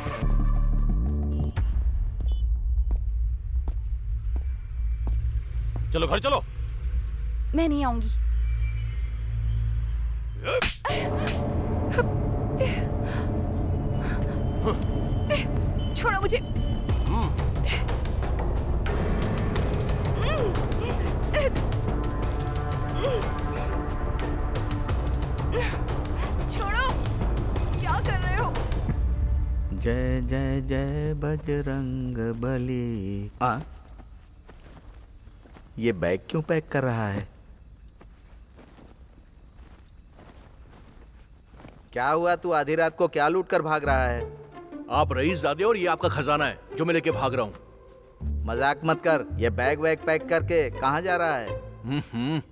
चलो घर चलो। मैं नहीं आऊंगी। छोड़ो मुझे। छोड़ो, क्या कर रहे हो? जय जय जय बजरंग बली। ये बैग क्यों पैक कर रहा है? क्या हुआ, तू आधी रात को क्या लूट कर भाग रहा है? आप रईसजादे और ये आपका खजाना है जो मैं लेके भाग रहा हूँ। मजाक मत कर। ये बैग वैग पैक करके कहाँ जा रहा है?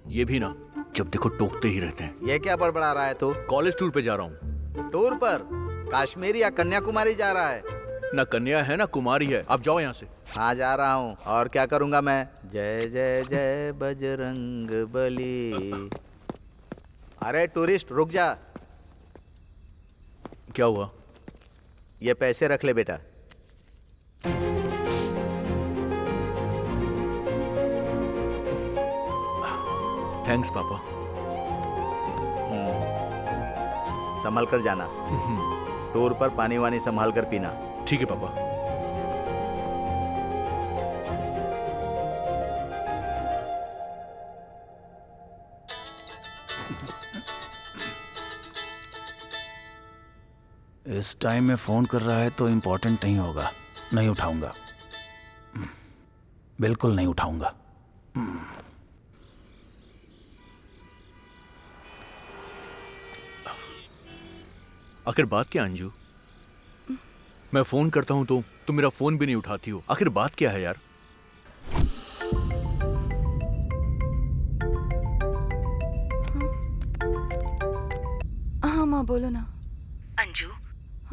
ये भी ना, जब देखो टोकते ही रहते हैं। ये क्या बड़बड़ा रहा है तू? कॉलेज टूर पे जा रहा हूँ। टूर पर? कश्मीर या कन्याकुमारी जा रहा है? ना कन्या है ना कुमारी है। आप जाओ यहाँ से। हाँ जा रहा हूँ। और क्या करूँगा मैं? जय जय जय बजरंग बली। अरे टूरिस्ट रुक जा। क्या हुआ? ये पैसे रख ले बेटा। थैंक्स पापा। संभल कर जाना। टूर पर पानी वानी संभाल कर पीना। ठीक है पापा। इस टाइम में फोन कर रहा है तो इम्पोर्टेंट नहीं होगा। नहीं उठाऊंगा, बिल्कुल नहीं उठाऊंगा। आखिर बात क्या अंजू? मैं फोन करता हूं तो तुम मेरा फोन भी नहीं उठाती हो। आखिर बात क्या है यार? हाँ माँ बोलो ना। अंजू,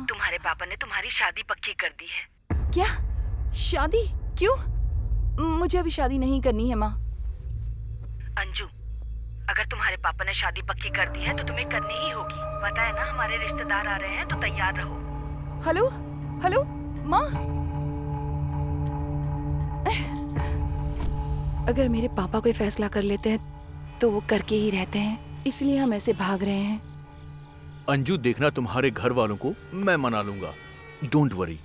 तुम्हारे पापा ने तुम्हारी शादी पक्की कर दी है। क्या? शादी? क्यों? मुझे अभी शादी नहीं करनी है माँ। अंजू, अगर तुम्हारे पापा ने शादी पक्की कर दी है तो तुम्हें करनी ही होगी। पता है ना, हमारे रिश्तेदार आ रहे हैं तो तैयार रहो। हेलो हेलो माँ, अगर मेरे पापा कोई फैसला कर लेते हैं तो वो करके ही रहते हैं, इसलिए हम ऐसे भाग रहे हैं। अंजू देखना, तुम्हारे घर वालों को मैं मना लूंगा। Don't worry.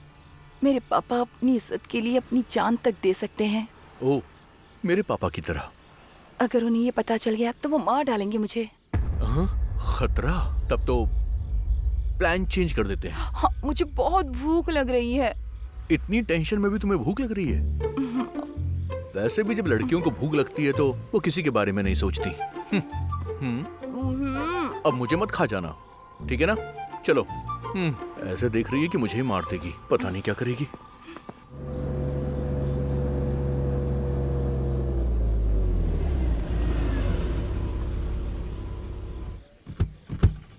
मेरे पापा अपनी इज्जत के लिए अपनी जान तक दे सकते हैं। ओ, मेरे पापा की तरह। अगर उन्हें ये पता चल गया तो वो मार डालेंगे मुझे। खतरा? तब तो प्लान चेंज कर देते हैं। हाँ, मुझे बहुत भूख लग रही है। इतनी टेंशन में भी तुम्हें भूख लग रही है? वैसे भी जब लड़कियों को भूख लगती है तो वो किसी के बारे में नहीं सोचती। अब मुझे मत खा जाना, ठीक है ना? चलो। ऐसे देख रही है कि मुझे ही मार देगी। पता नहीं क्या करेगी।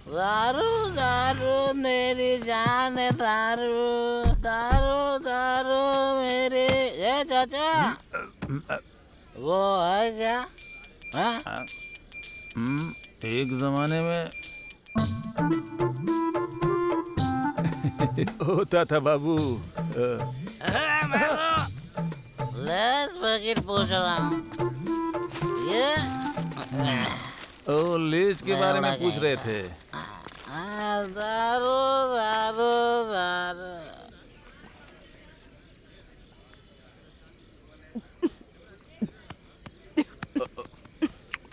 दारू दारू मेरी जान है, दारू दारू दारू मेरी। ये चाचा वो है क्या? एक जमाने में होता था बाबू। लेस पैकेट पूछ रहा हूँ। ये ओ, लेज के बारे में पूछ रहे थे। दारू दारू दारू।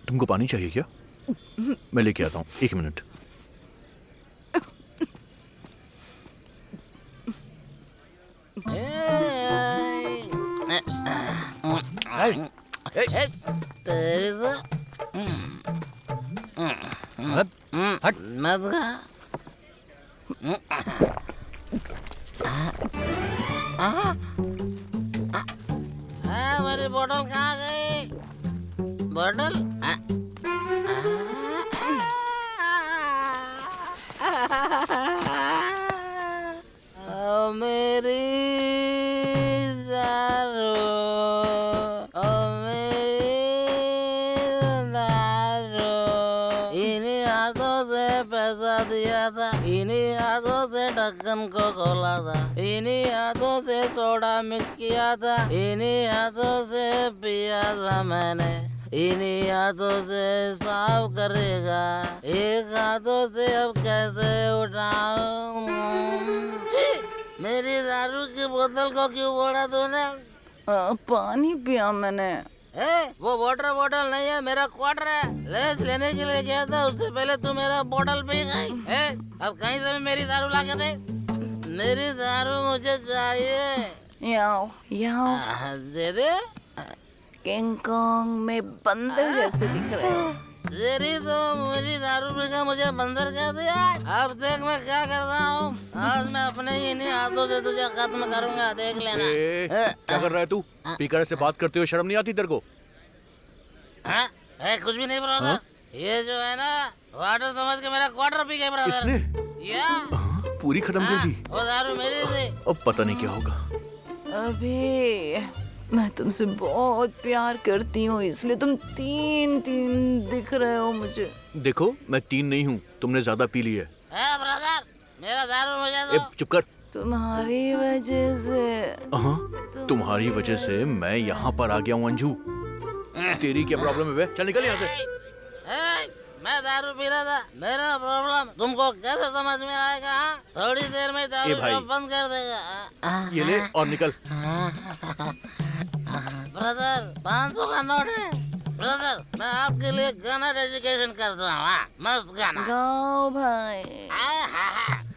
तुमको पानी चाहिए क्या? मैं लेके आता हूँ, 1 मिनट। तेरी तो हट मत खा। मेरी बोतल कहाँ गई? बोतल? मेरी दारू, मेरी दारू। इन्हीं हाथों से पैसा दिया था, इन्हीं हाथों से ढक्कन को खोला था, इन्हीं हाथों से सोडा मिक्स किया था, इन्हीं हाथों से पिया था मैंने, इन्हीं हाथों से साफ करेगा। एक हाथों से अब कैसे उठाऊं? मेरी दारू की बोतल को क्यों फोड़ा तूने? पानी पिया मैंने। वो वाटर बोतल नहीं है, मेरा क्वार्टर है। लेस लेने के लिए गया था, उससे पहले तू मेरा बोतल पी गई। अब कहीं से भी मेरी दारू ला के दे। मेरी दारू मुझे चाहिए। याओ याओ। दे दे। किंग कॉन्ग में बंदर जैसे दिख रहे हो। तेरी तो मुझे दारू पी का मुझे बंदर कर दिया। अब देख मैं क्या करता हूँ। आज मैं अपने इन्हीं हाथों से तुझे खत्म करूंगा, देख लेना। क्या कर रहा है तू? स्पीकर से बात करते हो शर्म नहीं आती तेरे को? हाँ? कुछ भी नहीं ब्रदर। ये जो है ना वाटर समझ के मेरा क्वार्टर पी गए ब्रदर। इसने? या? पूरी खत्म कर दी। वो दारू मेरी थी। अब पता नहीं क्या होगा। अबे मैं तुमसे बहुत प्यार करती हूँ, इसलिए तुम तीन दिख रहे हो मुझे। देखो मैं 3 नहीं हूँ, तुमने ज्यादा पी ली है। ब्रदर मेरा दारू मुझे दो। चुप कर। तुम्हारी वजह से। हाँ, तुम्हारी वजह से मैं यहाँ पर आ गया हूँ अंजू। तेरी क्या प्रॉब्लम है बे? चल निकल यहाँ से। मैं दारू पी रहा था, मेरा प्रॉब्लम तुमको कैसे समझ में आएगा? हाँ? थोड़ी देर में दारू बंद कर देगा। ये ले और निकल। ब्रदर 500 का नोट है। ब्रदर मैं आपके लिए गाना डेडिकेशन करता हूँ। मस्त गाना गाओ भाई।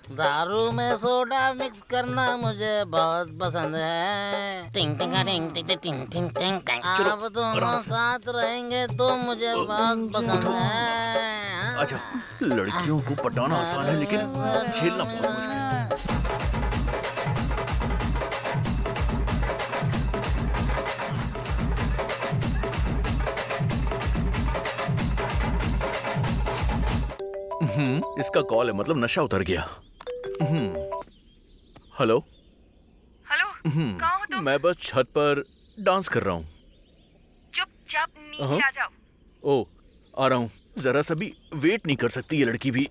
दारू में सोडा मिक्स करना मुझे बहुत पसंद है। टिंग टिंग टिंग टिंग टिंग टिंग टिंग टिंग। आप दोनों साथ रहेंगे तो मुझे बहुत पसंद है। अच्छा, लड़कियों को पटाना आसान है लेकिन झेलना बहुत मुश्किल है। इसका कॉल है, मतलब नशा उतर गया। हेलो हेलो, कहाँ हो तुम? मैं बस छत पर डांस कर रहा हूँ। चुपचाप नीचे आ जाओ। ओ, आ रहा हूँ। जरा सा भी वेट नहीं कर सकती ये लड़की भी।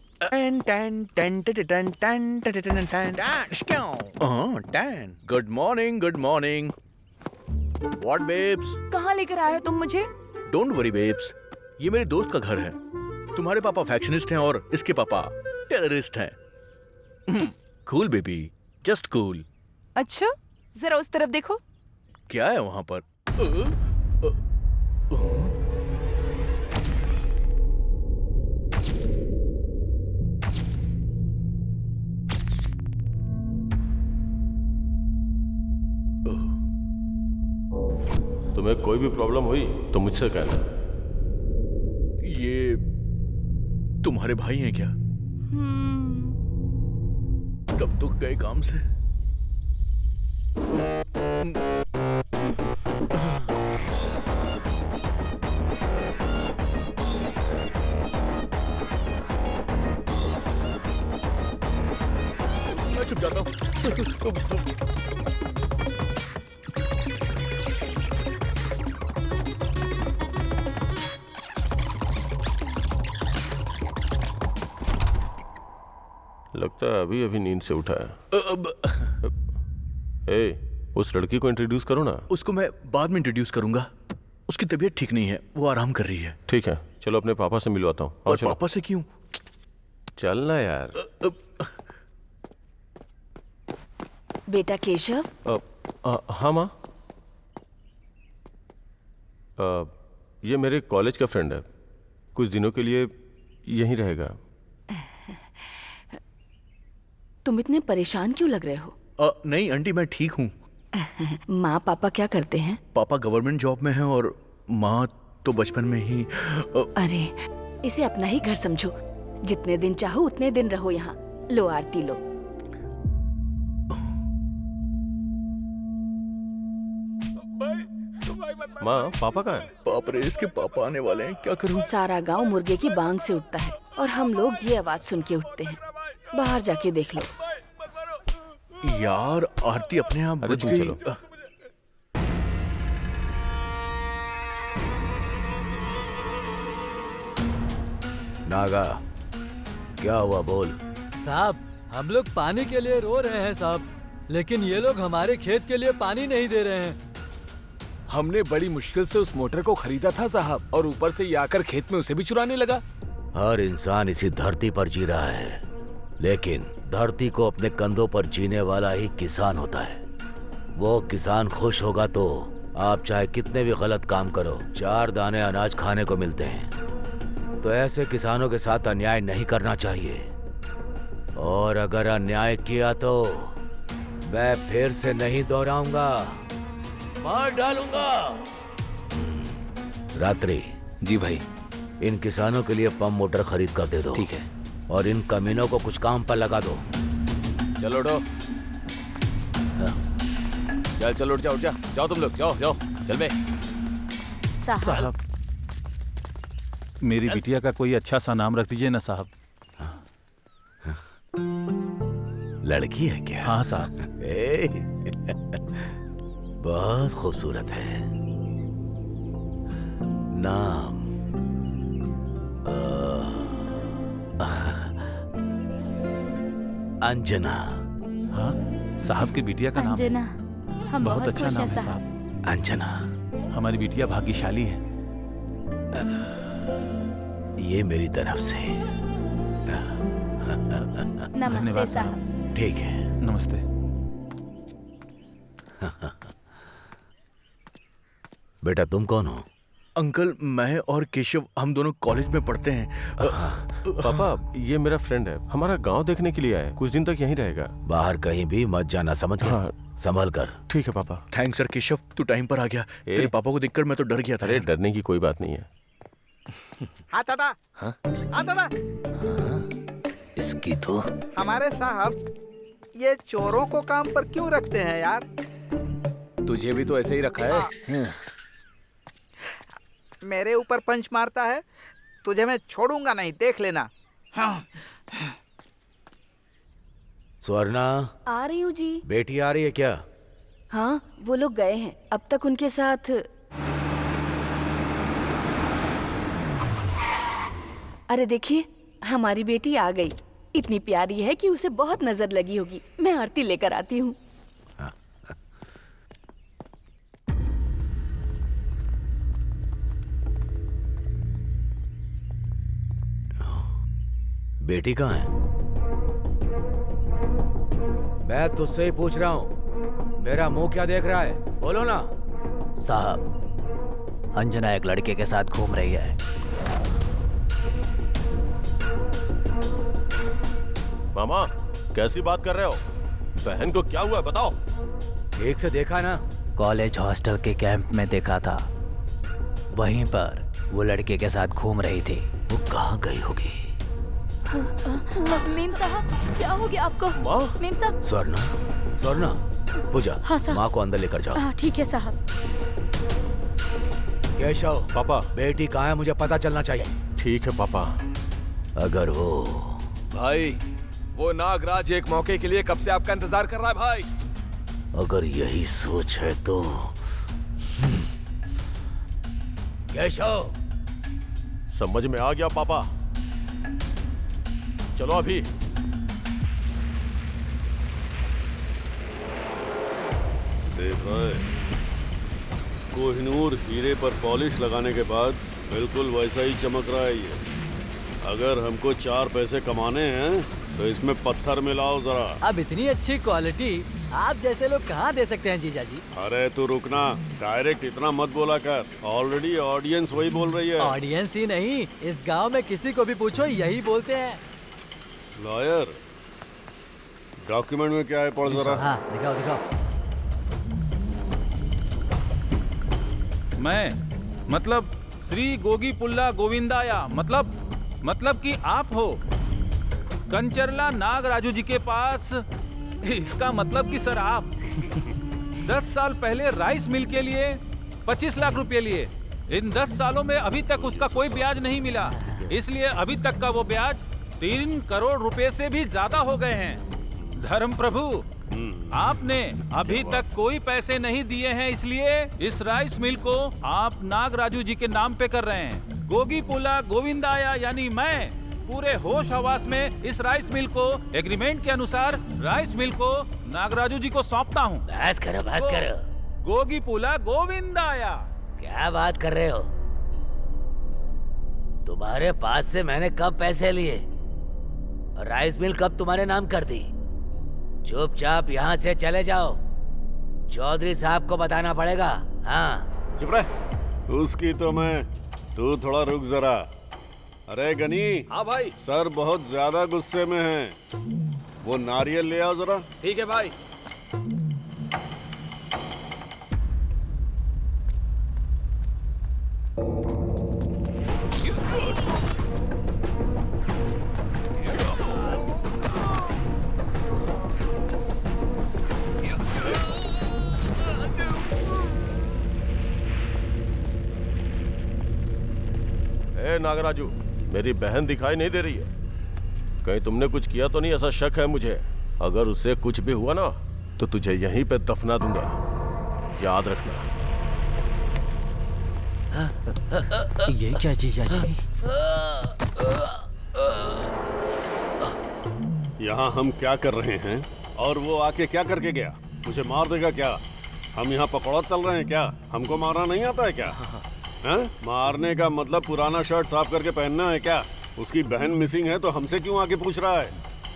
Good morning, good morning. What babes? कहाँ लेकर आए हो तुम मुझे? डोंट वरी बेब्स, ये मेरे दोस्त का घर है। तुम्हारे पापा फैक्शनिस्ट हैं और इसके पापा टेररिस्ट हैं। Cool baby, just cool. अच्छा, जरा उस तरफ देखो। क्या है वहां पर? तुम्हें कोई भी प्रॉब्लम हुई तो मुझसे कहना। ये तुम्हारे भाई हैं क्या? तब तो गए काम से। मैं चुप जाता हूँ। लगता है अभी अभी नींद से उठा है। उस लड़की को इंट्रोड्यूस करो ना। उसको मैं बाद में इंट्रोड्यूस करूंगा। उसकी तबीयत ठीक नहीं है, वो आराम कर रही है। ठीक है, चलो अपने पापा से मिलवाता हूँ। और पापा से क्यों? चलना यार। बेटा केशव। हाँ माँ। ये मेरे कॉलेज का फ्रेंड है, कुछ दिनों के लिए यहीं रहेगा। तुम इतने परेशान क्यों लग रहे हो? नहीं आंटी, मैं ठीक हूँ। माँ पापा क्या करते हैं? पापा गवर्नमेंट जॉब में हैं और माँ तो बचपन में ही। अरे इसे अपना ही घर समझो। जितने दिन चाहो उतने दिन रहो यहाँ। लो आरती लो। माँ पापा कहाँ हैं? बाप रे, इसके पापा आने वाले हैं, क्या करूँ? सारा गांव मुर्गे की बांग से उठता है और हम लोग ये आवाज सुन के उठते हैं। बाहर जाके देख लो। यार आरती अपने आप बच गई। चलो। नागा, क्या हुआ बोल। साहब हम लोग पानी के लिए रो रहे हैं साहब, लेकिन ये लोग हमारे खेत के लिए पानी नहीं दे रहे हैं। हमने बड़ी मुश्किल से उस मोटर को खरीदा था साहब, और ऊपर से ये आकर खेत में उसे भी चुराने लगा। हर इंसान इसी धरती पर जी रहा है, लेकिन धरती को अपने कंधों पर जीने वाला ही किसान होता है। वो किसान खुश होगा तो आप चाहे कितने भी गलत काम करो, 4 दाने अनाज खाने को मिलते हैं। तो ऐसे किसानों के साथ अन्याय नहीं करना चाहिए, और अगर अन्याय किया तो मैं फिर से नहीं दोहराऊंगा, मार डालूंगा। रात्रि जी भाई। इन किसानों के लिए पंप मोटर खरीद कर दे दो। ठीक है। और इन कमीनों को कुछ काम पर लगा दो। चलो उठो। चल चलो उठ जा जाओ तुम लोग, जाओ जाओ चल बे। साहब, मेरी बिटिया का कोई अच्छा सा नाम रख दीजिए ना साहब। लड़की है क्या? हाँ साहब। बहुत खूबसूरत है। नाम अंजना। हाँ साहब की बिटिया का नाम है। अंजना, हम बहुत बहुत अच्छा खुश नाम हैं है साहब। साहब। अंजना, हमारी बिटिया भाग्यशाली है। ये मेरी तरफ से। नमस्ते धन्यवाद साहब। ठीक है। नमस्ते। बेटा तुम कौन हो? अंकल, मैं और केशव हम दोनों कॉलेज में पढ़ते हैं। पापा, ये मेरा फ्रेंड है, हमारा गांव देखने के लिए आया है, कुछ दिन तक यहीं रहेगा। बाहर कहीं भी मत जाना, समझ गया? हाँ। संभल कर। ठीक है पापा। Thanks sir. केशव, तू टाइम पर आ गया। तेरे पापा को देखकर मैं तो डर गया था। अरे डरने की कोई बात नहीं है। हाथ हटा। हाथ हटा। इसकी तो हमारे साहब ये चोरों को काम पर क्यों रखते हैं यार? तुझे भी तो ऐसे ही रखा है। मेरे ऊपर पंच मारता है, तुझे मैं छोड़ूंगा नहीं, देख लेना। स्वर्णा, आ रही हूँ जी। बेटी आ रही है क्या? हाँ, वो लोग गए हैं। अब तक उनके साथ। अरे देखिए, हमारी बेटी आ गई। इतनी प्यारी है कि उसे बहुत नजर लगी होगी। मैं आरती लेकर आती हूँ। बेटी कहाँ है? मैं तुझसे ही पूछ रहा हूँ, मेरा मुंह क्या देख रहा है? बोलो ना। साहब, अंजना एक लड़के के साथ घूम रही है। मामा, कैसी बात कर रहे हो? बहन को क्या हुआ बताओ। ठीक से देखा ना? कॉलेज हॉस्टल के कैंप में देखा था। वहीं पर वो लड़के के साथ घूम रही थी। वो कहाँ गई होगी? मीम साहब, क्या हो गया आपको? मीम साहब। स्वर्णा, स्वर्णा, पूजा, हाँ साहब। माँ को अंदर लेकर जाओ। हाँ ठीक है साहब। केशव, पापा, बेटी कहाँ है मुझे पता चलना चाहिए। ठीक है पापा। अगर वो भाई, वो नागराज एक मौके के लिए कब से आपका इंतजार कर रहा है भाई। अगर यही सोच है तो केशव। समझ में आ गया पापा, चलो अभी। देख रहा है, कोहिनूर हीरे पर पॉलिश लगाने के बाद बिल्कुल वैसा ही चमक रहा है ये। अगर हमको 4 पैसे कमाने हैं तो इसमें पत्थर मिलाओ जरा। अब इतनी अच्छी क्वालिटी आप जैसे लोग कहाँ दे सकते हैं जीजा जी? अरे तू रुकना, डायरेक्ट इतना मत बोला कर। ऑलरेडी ऑडियंस वही बोल रही है। ऑडियंस ही नहीं, इस गांव में किसी को भी पूछो यही बोलते हैं। लॉयर, डॉक्यूमेंट में क्या है पढ़ जरा। हाँ दिखाओ दिखाओ। मैं मतलब श्री गोगी पुल्ला गोविंदाया, मतलब कि आप हो कंचरला नागराजू जी के पास। इसका मतलब कि सर आप 10 साल पहले राइस मिल के लिए 25 लाख रुपए लिए। इन 10 सालों में अभी तक उसका कोई ब्याज नहीं मिला, इसलिए अभी तक का वो ब्याज 3 करोड़ रुपए से भी ज्यादा हो गए हैं। धर्म प्रभु, आपने अभी तक कोई पैसे नहीं दिए हैं, इसलिए इस राइस मिल को आप नागराजू जी के नाम पे कर रहे हैं। गोगी पुला गोविंदाया यानी मैं पूरे होश हवास में इस राइस मिल को एग्रीमेंट के अनुसार राइस मिल को नागराजू जी को सौंपता हूँ। बस करो, बस करो। गोगी पुला गोविंदाया। क्या बात कर रहे हो? तुम्हारे पास से मैंने कब पैसे लिए और राइस मिल कब तुम्हारे नाम कर दी? चुपचाप यहाँ से चले जाओ, चौधरी साहब को बताना पड़ेगा। हाँ चुप रह। उसकी तो मैं, तू थोड़ा रुक जरा। अरे गनी। हाँ भाई। सर बहुत ज्यादा गुस्से में हैं। वो नारियल ले आओ जरा। ठीक है भाई। है नागराजू? मेरी बहन दिखाई नहीं दे रही है। कहीं तुमने कुछ किया तो नहीं? ऐसा शक है मुझे। अगर उससे कुछ भी हुआ ना तो तुझे यहीं पे दफना दूंगा, याद रखना। ये क्या जीजा जी? यहाँ हम क्या कर रहे हैं और वो आके क्या करके गया? मुझे मार देगा क्या? हम यहाँ पकौड़ा तल रहे हैं क्या? हमको मारना नहीं आता है क्या? हैं? मारने का मतलब पुराना शर्ट साफ करके पहनना है क्या? उसकी बहन मिसिंग है तो हमसे क्यों आके पूछ रहा है?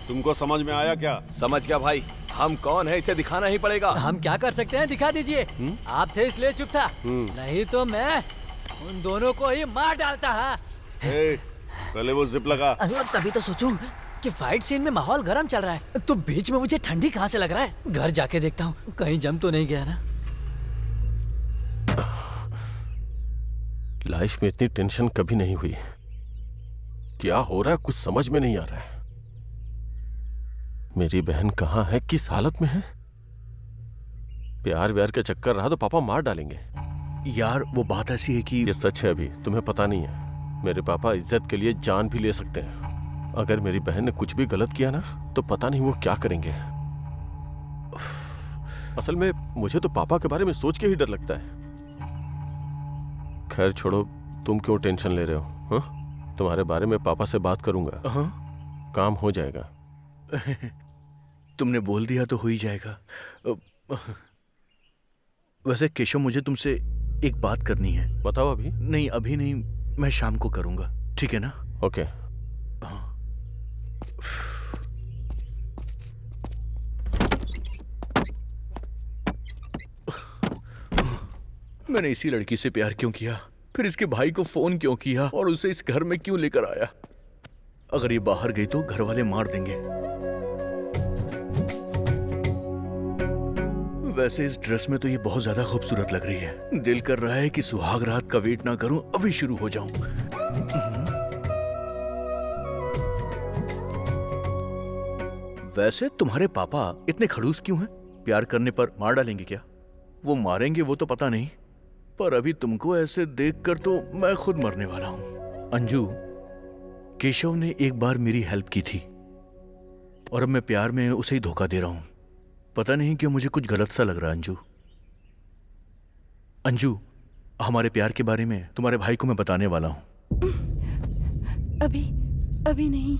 तुमको समझ में आया क्या? समझ गया भाई, हम कौन है इसे दिखाना ही पड़ेगा। हम क्या कर सकते हैं? दिखा दीजिए। आप थे इसलिए चुप था, नहीं तो मैं उन दोनों को ही मार डालता। पहले वो जिप लगा। तभी तो सोचूं कि फाइट सीन में माहौल गर्म चल रहा है तो बीच में मुझे ठंडी कहाँ से लग रहा है। घर जाके देखता हूँ कहीं जम तो नहीं गया ना। लाइफ में इतनी टेंशन कभी नहीं हुई। क्या हो रहा है कुछ समझ में नहीं आ रहा है। मेरी बहन कहाँ है, किस हालत में है? प्यार व्यार का चक्कर रहा तो पापा मार डालेंगे। यार वो बात ऐसी है कि ये सच है, अभी तुम्हें पता नहीं है। मेरे पापा इज्जत के लिए जान भी ले सकते हैं। अगर मेरी बहन ने कुछ भी गलत किया ना तो पता नहीं वो क्या करेंगे। असल में मुझे तो पापा के बारे में सोच के ही डर लगता है। खैर छोड़ो, तुम क्यों टेंशन ले रहे हो? हाँ, तुम्हारे बारे में पापा से बात करूंगा। काम हो जाएगा। तुमने बोल दिया तो हो ही जाएगा। वैसे केशव, मुझे तुमसे एक बात करनी है। बताओ। अभी नहीं, अभी नहीं, मैं शाम को करूंगा, ठीक है ना? ओके। मैंने इसी लड़की से प्यार क्यों किया? फिर इसके भाई को फोन क्यों किया और उसे इस घर में क्यों लेकर आया? अगर ये बाहर गई तो घर वाले मार देंगे। वैसे इस ड्रेस में तो ये बहुत ज्यादा खूबसूरत लग रही है। दिल कर रहा है कि सुहाग रात का वेट ना करूं, अभी शुरू हो जाऊं। वैसे तुम्हारे पापा इतने खड़ूस क्यों हैं? प्यार करने पर मार डालेंगे क्या? वो मारेंगे वो तो पता नहीं, पर अभी तुमको ऐसे देखकर तो मैं खुद मरने वाला हूं। अंजू, केशव ने एक बार मेरी हेल्प की थी और अब मैं प्यार में उसे ही धोखा दे रहा हूं। पता नहीं क्यों मुझे कुछ गलत सा लग रहा है। अंजू, अंजू, हमारे प्यार के बारे में तुम्हारे भाई को मैं बताने वाला हूं। अभी नहीं।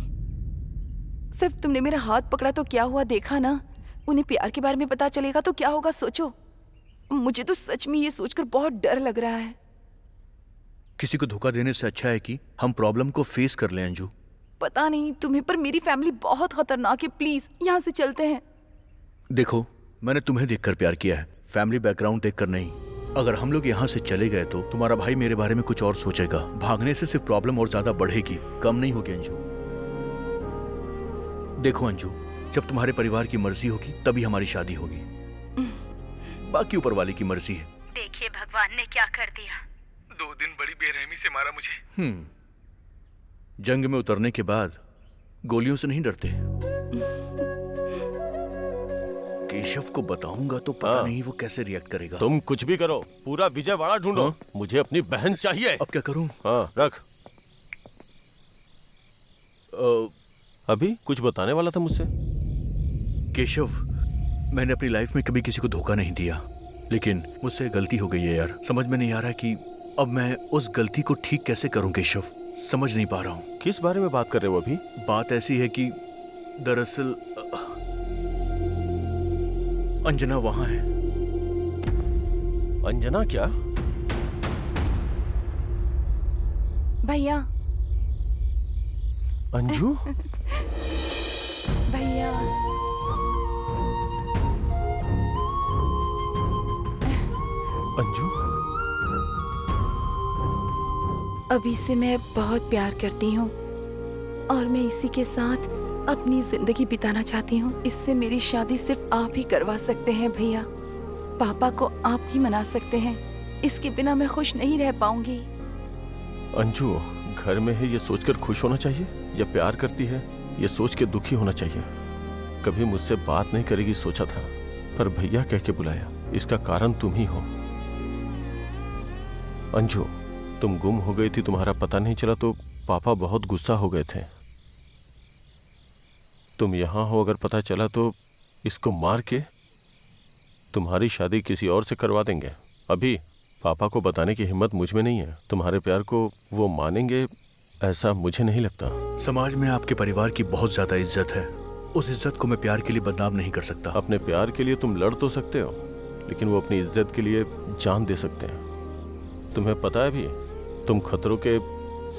सिर्फ तुमने मेरा हाथ पकड़ा तो क्या हुआ, देखा ना? उन्हें प्यार के बारे में पता चलेगा तो क्या होगा, सोचो। मुझे तो सच में ये सोचकर बहुत डर लग रहा है। किसी को धोखा देने से अच्छा है कि हम प्रॉब्लम को फेस कर लें। अंजू, पता नहीं तुम्हें, पर मेरी फैमिली बहुत खतरनाक है। प्लीज यहाँ से चलते हैं। देखो, मैंने तुम्हें देखकर प्यार किया है, फैमिली बैकग्राउंड देखकर नहीं। अगर हम लोग यहाँ से चले गए तो तुम्हारा भाई मेरे बारे में कुछ और सोचेगा। भागने से सिर्फ प्रॉब्लम और ज्यादा बढ़ेगी, कम नहीं होगी। अंजू देखो अंजू, जब तुम्हारे परिवार की मर्जी होगी तभी हमारी शादी होगी। बाकी ऊपर वाले की मर्जी है। देखिए भगवान ने क्या कर दिया। 2 दिन बड़ी बेरहमी से मारा मुझे। जंग में उतरने के बाद गोलियों से नहीं डरते। केशव को बताऊंगा तो पता नहीं वो कैसे रिएक्ट करेगा। तुम कुछ भी करो, पूरा विजयवाड़ा ढूंढो। मुझे अपनी बहन चाहिए। अब क्या करूं? हाँ, रख। अभी कुछ बताने वाला था मुझसे। केशव, मैंने अपनी लाइफ में कभी किसी को धोखा नहीं दिया, लेकिन मुझसे गलती हो गई है यार। समझ में नहीं आ रहा कि अब मैं उस गलती को ठीक कैसे करूं। केशव, समझ नहीं पा रहा हूं। किस बारे में बात कर रहे हो अभी? बात ऐसी है कि दरअसल अंजना वहां है। अंजना क्या? भैया। अंजू? भैया। अंजू? अभी से मैं बहुत प्यार करती हूँ और मैं इसी के साथ अपनी जिंदगी बिताना चाहती हूँ। इससे मेरी शादी सिर्फ आप ही करवा सकते हैं भैया। पापा को आप ही मना सकते हैं। इसके बिना मैं खुश नहीं रह पाऊंगी। अंजू, घर में है ये सोचकर खुश होना चाहिए या प्यार करती है ये सोच के दुखी होना चाहिए? कभी मुझसे बात नहीं करेगी सोचा था, पर भैया कह के बुलाया। इसका कारण तुम ही हो। अंजू, तुम गुम हो गई थी, तुम्हारा पता नहीं चला तो पापा बहुत गुस्सा हो गए थे। तुम यहाँ हो, अगर पता चला तो इसको मार के तुम्हारी शादी किसी और से करवा देंगे। अभी पापा को बताने की हिम्मत मुझ में नहीं है। तुम्हारे प्यार को वो मानेंगे ऐसा मुझे नहीं लगता। समाज में आपके परिवार की बहुत ज्यादा इज्जत है। उस इज्जत को मैं प्यार के लिए बदनाम नहीं कर सकता। अपने प्यार के लिए तुम लड़ तो सकते हो, लेकिन वो अपनी इज्जत के लिए जान दे सकते हैं। तुम्हें पता है भी, तुम खतरों के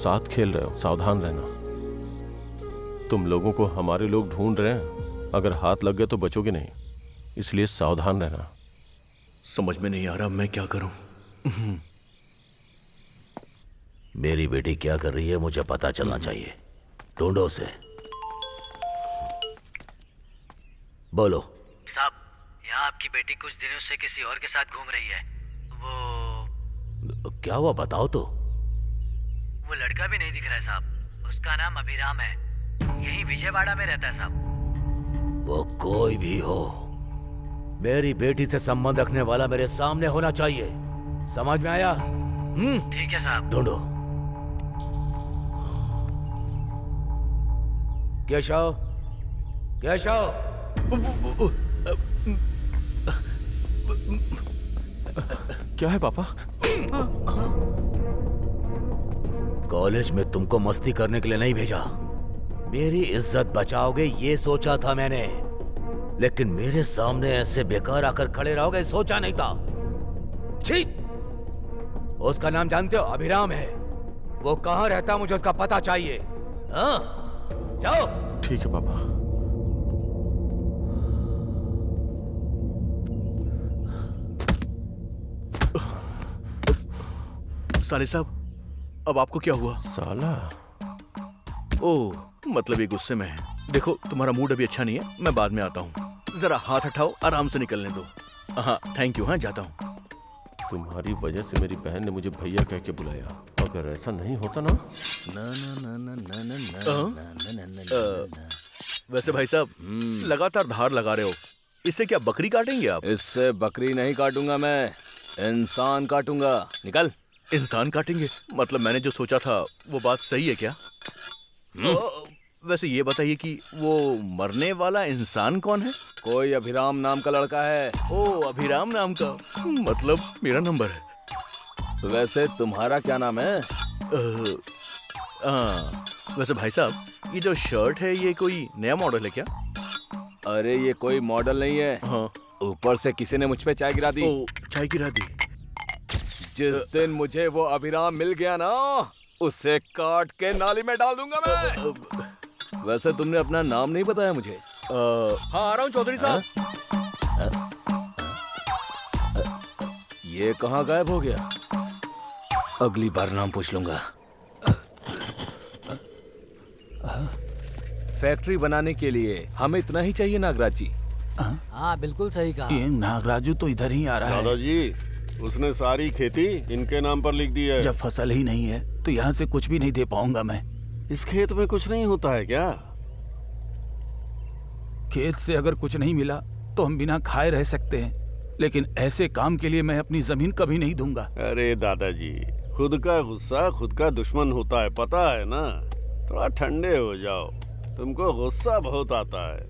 साथ खेल रहे हो, सावधान रहना। तुम लोगों को हमारे लोग ढूंढ रहे हैं, अगर हाथ लग गए तो बचोगे नहीं, इसलिए सावधान रहना। समझ में नहीं आ रहा मैं क्या करूं। मेरी बेटी क्या कर रही है मुझे पता चलना चाहिए। ढूंढो उसे। बोलो। साहब, यहाँ आपकी बेटी कुछ दिनों से किसी और के साथ घूम रही है। वो क्या हुआ बताओ तो। वो लड़का भी नहीं दिख रहा है साहब। उसका नाम अभिराम है, यही विजयवाड़ा में रहता है साहब। वो कोई भी हो, मेरी बेटी से संबंध रखने वाला मेरे सामने होना चाहिए। समझ में आया? ठीक है साहब। ढूंढो। केशव, केशव। क्या है पापा? कॉलेज में तुमको मस्ती करने के लिए नहीं भेजा। मेरी इज्जत बचाओगे ये सोचा था मैंने, लेकिन मेरे सामने ऐसे बेकार आकर खड़े रहोगे सोचा नहीं था। छी! उसका नाम जानते हो? अभिराम है। वो कहां रहता मुझे उसका पता चाहिए। हाँ? जाओ। ठीक है पापा। साले साहब, अब आपको क्या हुआ? साला? ओह, मतलब ये गुस्से में है। देखो तुम्हारा मूड अभी अच्छा नहीं है, मैं बाद में आता हूँ। जरा हाथ हटाओ, आराम से निकलने दो। हाँ थैंक यू। हाँ जाता हूँ। तुम्हारी वजह से मेरी बहन ने मुझे भैया कह के बुलाया। अगर ऐसा नहीं होता ना। वैसे भाई साहब, लगातार धार लगा रहे हो, इससे क्या बकरी काटेंगे आप? इससे बकरी नहीं काटूंगा मैं, इंसान काटूंगा। निकल। इंसान काटेंगे? मतलब मैंने जो सोचा था वो बात सही है क्या? वैसे ये बताइए कि वो मरने वाला इंसान कौन है? कोई अभिराम नाम का लड़का है। ओ, अभिराम नाम का, मतलब मेरा नंबर है। वैसे तुम्हारा क्या नाम है? वैसे भाई साहब, ये जो शर्ट है ये कोई नया मॉडल है क्या? अरे ये कोई मॉडल नहीं है। हाँ। ऊपर से किसी ने मुझ पे चाय गिरा दी। ओ, चाय गिरा दी? जिस दिन मुझे वो अभिराम मिल गया ना, उसे काट के नाली में डाल दूंगा मैं। वैसे तुमने अपना नाम नहीं बताया मुझे। हाँ आ रहा हूँ चौधरी साहब। ये कहाँ गायब हो गया? अगली बार नाम पूछ लूंगा। फैक्ट्री बनाने के लिए हमें इतना ही चाहिए नागराज जी। हाँ बिल्कुल सही कहा। ये नागराजू तो इधर ही आ रहा है। दादाजी, उसने सारी खेती इनके नाम पर लिख दी है। जब फसल ही नहीं है तो यहाँ से कुछ भी नहीं दे पाऊंगा मैं। इस खेत में कुछ नहीं होता है क्या? खेत से अगर कुछ नहीं मिला तो हम बिना खाए रह सकते हैं, लेकिन ऐसे काम के लिए मैं अपनी जमीन कभी नहीं दूंगा। अरे दादाजी, खुद का गुस्सा खुद का दुश्मन होता है, पता है ना। थोड़ा ठंडे हो जाओ, तुमको गुस्सा बहुत आता है।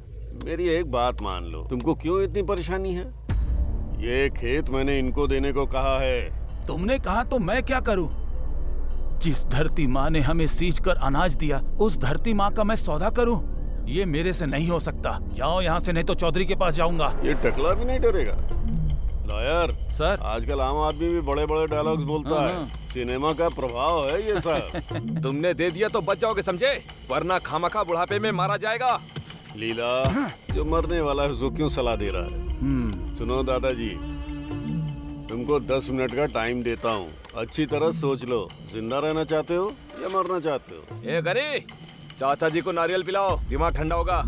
मेरी एक बात मान लो, तुमको क्यों इतनी परेशानी है? ये खेत मैंने इनको देने को कहा है। तुमने कहा तो मैं क्या करूं? जिस धरती माँ ने हमें सींच कर अनाज दिया, उस धरती माँ का मैं सौदा करूं? ये मेरे से नहीं हो सकता। जाओ यहाँ से, नहीं तो चौधरी के पास जाऊंगा। ये टकला भी नहीं डरेगा? लॉयर सर, आजकल आम आदमी भी बड़े बड़े डायलॉग्स बोलता है। सिनेमा का प्रभाव है ये सब। तुमने दे दिया तो बच जाओगे समझे, वरना खामखा बुढ़ापे में मारा जाएगा। लीला, जो मरने वाला है उसको क्यों सलाह दे रहा है? सुनो दादाजी, तुमको 10 मिनट का टाइम देता हूँ। अच्छी तरह सोच लो, जिंदा रहना चाहते हो या मरना चाहते हो? ए गरी, चाचा जी को नारियल पिलाओ, दिमाग ठंडा होगा।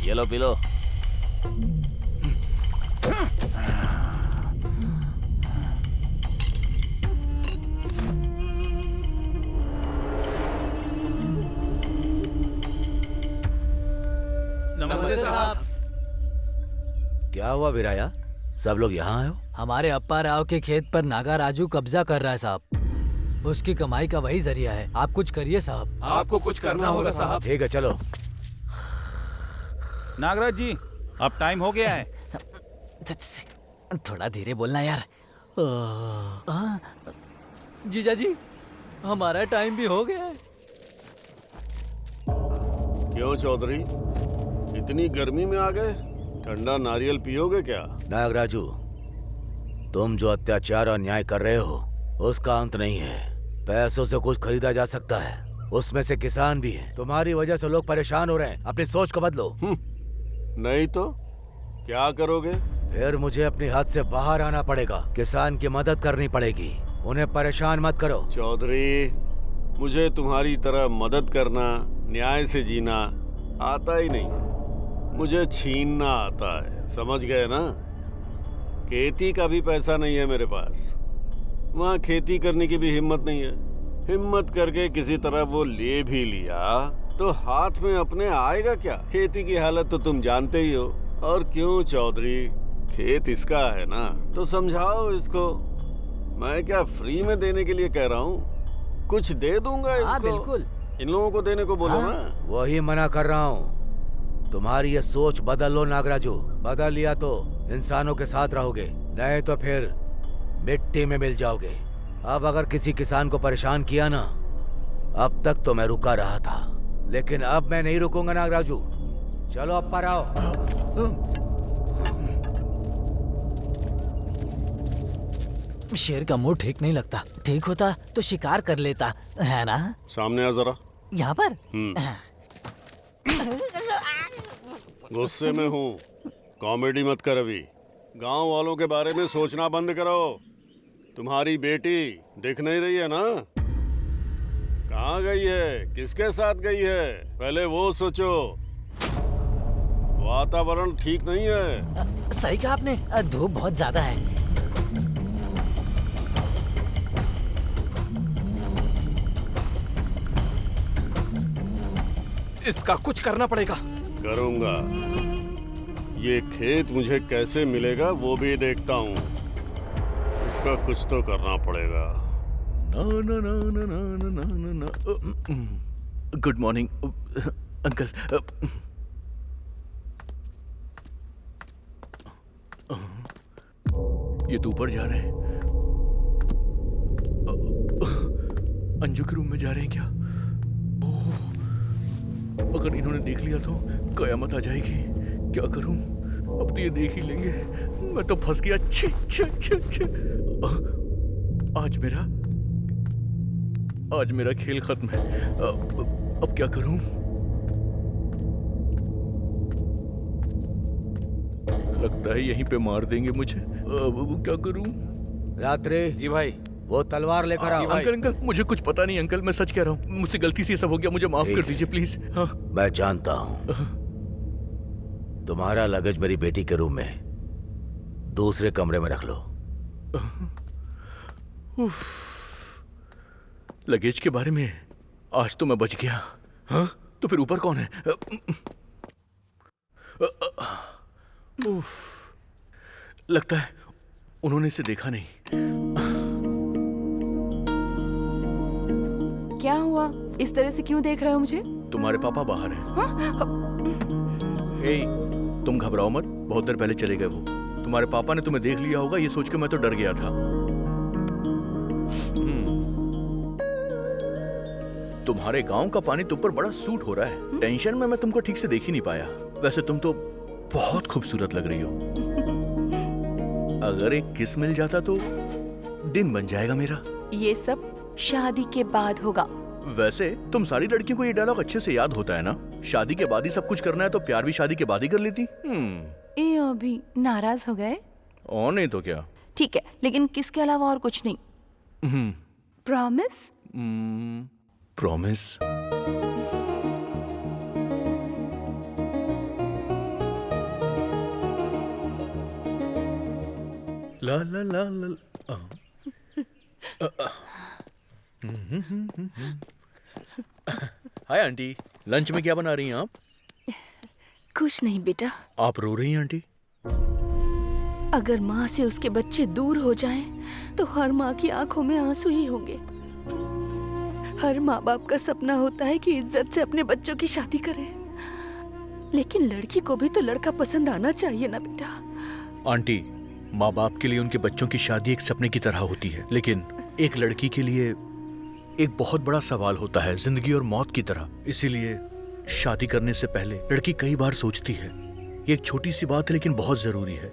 ये लो पी लो। नमस्ते साहब। क्या हुआ विराया? सब लोग यहाँ आए हो? हमारे अप्पा राव के खेत पर नागा राजू कब्जा कर रहा है साहब। उसकी कमाई का वही जरिया है। आप कुछ करिए साहब। आपको कुछ करना होगा साहब। ठीक है चलो। नागराज जी अब टाइम हो गया है। थोड़ा धीरे बोलना यार। जीजा जी हमारा टाइम भी हो गया है। क्यों चौधरी, इतनी गर्मी में आ गए? ठंडा नारियल पियोगे क्या? नागराजू, तुम जो अत्याचार और न्याय कर रहे हो उसका अंत नहीं है। पैसों से कुछ खरीदा जा सकता है, उसमें से किसान भी हैं। तुम्हारी वजह से लोग परेशान हो रहे हैं। अपनी सोच को बदलो। नहीं तो क्या करोगे? फिर मुझे अपनी हद से बाहर आना पड़ेगा। किसान की मदद करनी पड़ेगी। उन्हें परेशान मत करो। चौधरी, मुझे तुम्हारी तरह मदद करना, न्याय से जीना आता ही नहीं है। मुझे छीनना आता है, समझ गए ना? खेती का भी पैसा नहीं है मेरे पास। वहाँ खेती करने की भी हिम्मत नहीं है। हिम्मत करके किसी तरह वो ले भी लिया तो हाथ में अपने आएगा क्या? खेती की हालत तो तुम जानते ही हो। और क्यों चौधरी, खेत इसका है ना, तो समझाओ इसको। मैं क्या फ्री में देने के लिए कह रहा हूँ, कुछ दे दूंगा इसको। बिल्कुल। इन लोगों को देने को बोलो ना। वही मना कर रहा हूँ। तुम्हारी ये सोच बदल लो नागराजू। बदल लिया तो इंसानों के साथ रहोगे, नहीं तो फिर मिट्टी में मिल जाओगे। अब अगर किसी किसान को परेशान किया ना, अब तक तो मैं रुका रहा था, लेकिन अब मैं नहीं रुकूंगा नागराजू। चलो अप्पा राव। शेर का मुंह ठीक नहीं लगता। ठीक होता तो शिकार कर लेता है ना। सामने आ जरा। यहाँ पर। गुस्से में हूँ, कॉमेडी मत कर अभी। गांव वालों के बारे में सोचना बंद करो। तुम्हारी बेटी दिख नहीं रही है ना? कहाँ गई है, किसके साथ गई है, पहले वो सोचो। वातावरण ठीक नहीं है। सही कहा आपने, धूप बहुत ज्यादा है। इसका कुछ करना पड़ेगा। करूंगा। ये खेत मुझे कैसे मिलेगा वो भी देखता हूँ। इसका कुछ तो करना पड़ेगा। ना ना ना ना ना ना ना ना। Good morning uncle. ये तो ऊपर जा रहे हैं। अंजू के रूम में जा रहे हैं क्या? अगर इन्होंने देख लिया तो कयामत आ जाएगी। क्या करूं? अब तो ये देख ही लेंगे। मैं तो फंस गया। छी छी छी छी। आज मेरा खेल खत्म है। अब क्या करूं? लगता है यहीं पे मार देंगे मुझे। अब क्या करूं? रात्रि। जी भाई। वो तलवार लेकर आओ। अंकल मुझे कुछ पता नहीं अंकल, मैं सच कह रहा हूँ। मुझसे गलती से सब हो गया, मुझे माफ कर दीजिए प्लीज। हाँ। मैं जानता हूँ तुम्हारा लगेज मेरी बेटी के रूम में दूसरे कमरे में रख लो। लगेज के बारे में आज तो मैं बच गया। हाँ तो फिर ऊपर कौन है? लगता है उन्होंने इसे देखा नहीं। क्या हुआ? इस तरह से क्यों देख रहे हो मुझे? तुम्हारे पापा बाहर हैं। ए, तुम घबराओ मत, बहुत देर पहले चले गए वो। तुम्हारे पापा ने तुम्हें देख लिया होगा, ये सोच के मैं तो डर गया था। तुम्हारे गांव का पानी तुम पर बड़ा सूट हो रहा है। टेंशन में मैं तुमको ठीक से देख ही नहीं पाया। वैसे तुम तो बहुत खूबसूरत लग रही हो। अगर एक किस मिल जाता तो दिन बन जाएगा मेरा। ये सब शादी के बाद होगा। वैसे तुम सारी लड़कियों को ये डायलॉग अच्छे से याद होता है ना? शादी के बाद ही सब कुछ करना है तो प्यार भी शादी के बाद ही कर लेती। ये अभी नाराज हो गए? और नहीं तो क्या। ठीक है, लेकिन किसके अलावा और कुछ नहीं। प्रॉमिस? प्रॉमिस। ला ला ला ला। हाय आंटी, लंच में क्या बना रही हैं आप? कुछ नहीं बेटा। आप रो रही हैं आंटी? अगर माँ से उसके बच्चे दूर हो जाएं, तो हर माँ की आंखों में आंसू ही होंगे। हर माँ बाप का सपना होता है कि इज्जत से अपने बच्चों की शादी करें, लेकिन लड़की को भी तो लड़का पसंद आना चाहिए ना बेटा। आंटी, माँ बाप के लिए उनके बच्चों की शादी एक सपने की तरह होती है, लेकिन एक लड़की के लिए एक बहुत बड़ा सवाल होता है, जिंदगी और मौत की तरह। इसीलिए शादी करने से पहले लड़की कई बार सोचती है। ये एक छोटी सी बात है लेकिन बहुत जरूरी है।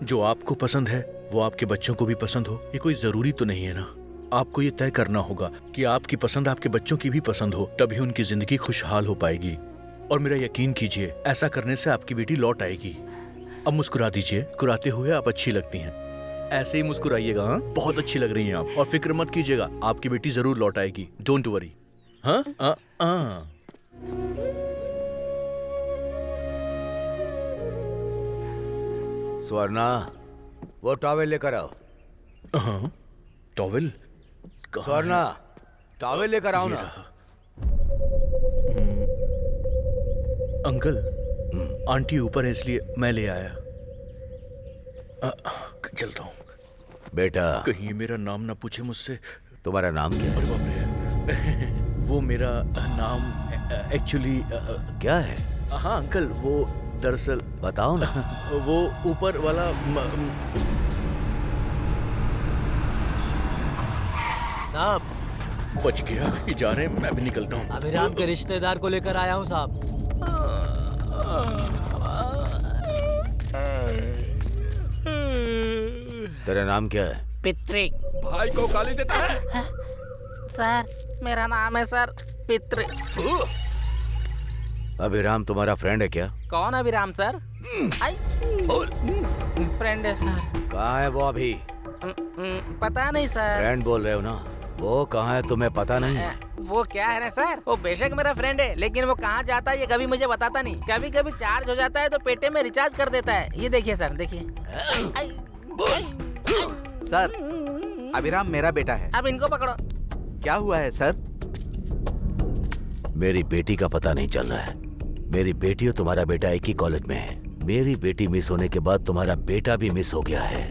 जो आपको पसंद है वो आपके बच्चों को भी पसंद हो, ये कोई जरूरी तो नहीं है ना। आपको ये तय करना होगा कि आपकी पसंद आपके बच्चों की भी पसंद हो, तभी उनकी जिंदगी खुशहाल हो पाएगी। और मेरा यकीन कीजिए, ऐसा करने से आपकी बेटी लौट आएगी। अब मुस्कुरा दीजिए, मुस्कुराते हुए आप अच्छी लगती हैं। ऐसे ही मुस्कुराइएगा। हाँ, बहुत अच्छी लग रही हैं आप। और फिक्र मत कीजिएगा, आपकी बेटी जरूर लौट आएगी। Don't worry. हाँ स्वर्णा, वो टॉवेल लेकर आओ। हाँ, टॉवेल? स्वर्णा, टॉवेल लेकर आओ ना। अंकल, आंटी ऊपर है इसलिए मैं ले आया। चलता हूँ। बेटा, कहीं ये मेरा नाम ना पूछे मुझसे। तुम्हारा नाम क्या है? अरे बाप रे, वो मेरा नाम एक्चुअली क्या है? हाँ अंकल, वो दरअसल बताओ ना। वो ऊपर वाला साहब बच गया। ये जा रहे हैं, मैं भी निकलता हूँ। अभिराम के रिश्तेदार को लेकर आया हूँ साहब। तेरा नाम क्या है? पितृ। भाई को गाली देता है। सर, मेरा नाम है सर पितृ। अभिराम तुम्हारा फ्रेंड है क्या? कौन अभिराम सर? फ्रेंड है सर। कहाँ है वो अभी? पता नहीं सर। फ्रेंड बोल रहे हो ना, वो कहाँ है तुम्हें पता नहीं है? वो क्या है ना सर, वो बेशक मेरा फ्रेंड है, लेकिन वो कहाँ जाता है ये कभी मुझे बताता नहीं। कभी कभी चार्ज हो जाता है तो पेटे में रिचार्ज कर देता है। ये देखिए सर, देखिए। सर, अभिराम मेरा बेटा है। अब इनको पकड़ो। क्या हुआ है सर? मेरी बेटी का पता नहीं चल रहा है। मेरी बेटी और तुम्हारा बेटा एक ही कॉलेज में है। मेरी बेटी मिस होने के बाद तुम्हारा बेटा भी मिस हो गया है।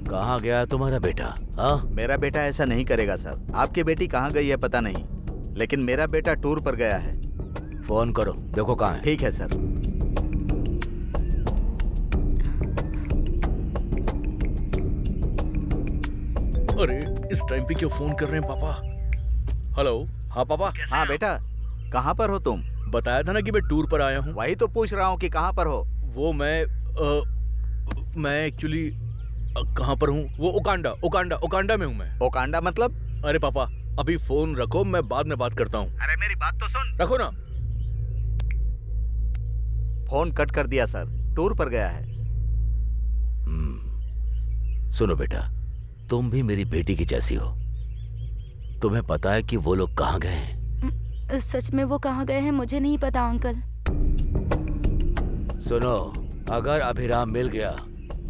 कहाँ गया है तुम्हारा बेटा? हाँ, मेरा बेटा ऐसा नहीं करेगा सर। आपकी बेटी कहाँ गई है पता नहीं, लेकिन मेरा बेटा टूर पर गया है। फोन करो, देखो कहाँ है। ठीक है सर। अरे इस टाइम पे क्यों फोन कर रहे हैं पापा? हेलो। हाँ पापा। हाँ बेटा, कहाँ पर हो तुम? बताया था ना कि मैं टूर पर आया हूँ। वही तो पूछ रहा हूँ कि कहाँ पर हो। वो मैं एक्चुअली कहाँ पर हूँ? वो ओकांडा में हूँ मैं। ओकांडा मतलब? अरे पापा, अभी फोन रखो, मैं बाद में बात करता हूँ। अरे मेरी बात तो सुन। रखो ना। फोन कट कर दिया सर, टूर पर गया है। सुनो बेटा, तुम भी मेरी बेटी की जैसी हो। तुम्हें पता है कि वो लोग कहाँ गए हैं? सच में वो कहाँ गए हैं मुझे नहीं पता अंकल। सुनो, अगर अभिराम मिल गया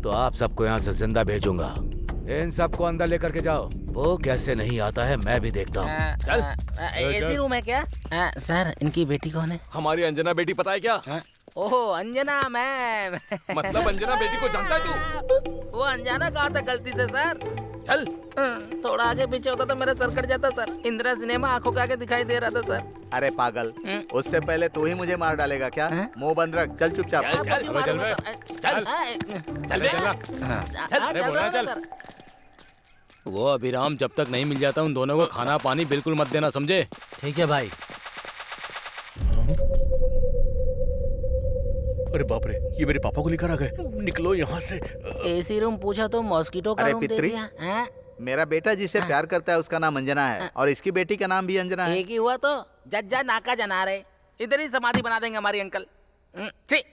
तो आप सबको यहाँ से जिंदा भेजूंगा। इन सबको अंदर लेकर के जाओ। वो कैसे नहीं आता है मैं भी देखता हूँ। चल। एसी रूम है क्या? सर, इनकी बेटी कौन है? हमारी अंजना बेटी पता है क्या? ओहो, अंजना मैम। मतलब अंजना बेटी को जानता है तू? वो अनजाना कहा था गलती से सर। चल। थोड़ा आगे पीछे होता तो मेरा सर कट जाता सर। इंदिरा सिनेमा आंखों के आगे दिखाई दे रहा था सर। अरे पागल, उससे पहले तू ही मुझे मार डालेगा क्या? मुंह बंद रख, चल चुपचाप। चल। वो अभिराम जब तक नहीं मिल जाता उन दोनों को खाना पानी बिल्कुल मत देना, समझे? ठीक है भाई। अरे बाप रे, ये मेरे पापा को लेकर आ गए। निकलो यहाँ से। एसी रूम पूछा तो मॉस्किटो का अरे रूम दे पितरी, दिया। मेरा बेटा जिसे प्यार करता है उसका नाम अंजना है, और इसकी बेटी का नाम भी अंजना है। एक ही हुआ तो जज्जा नाका जना रहे। इधर ही समाधि बना देंगे हमारी अंकल। ठीक।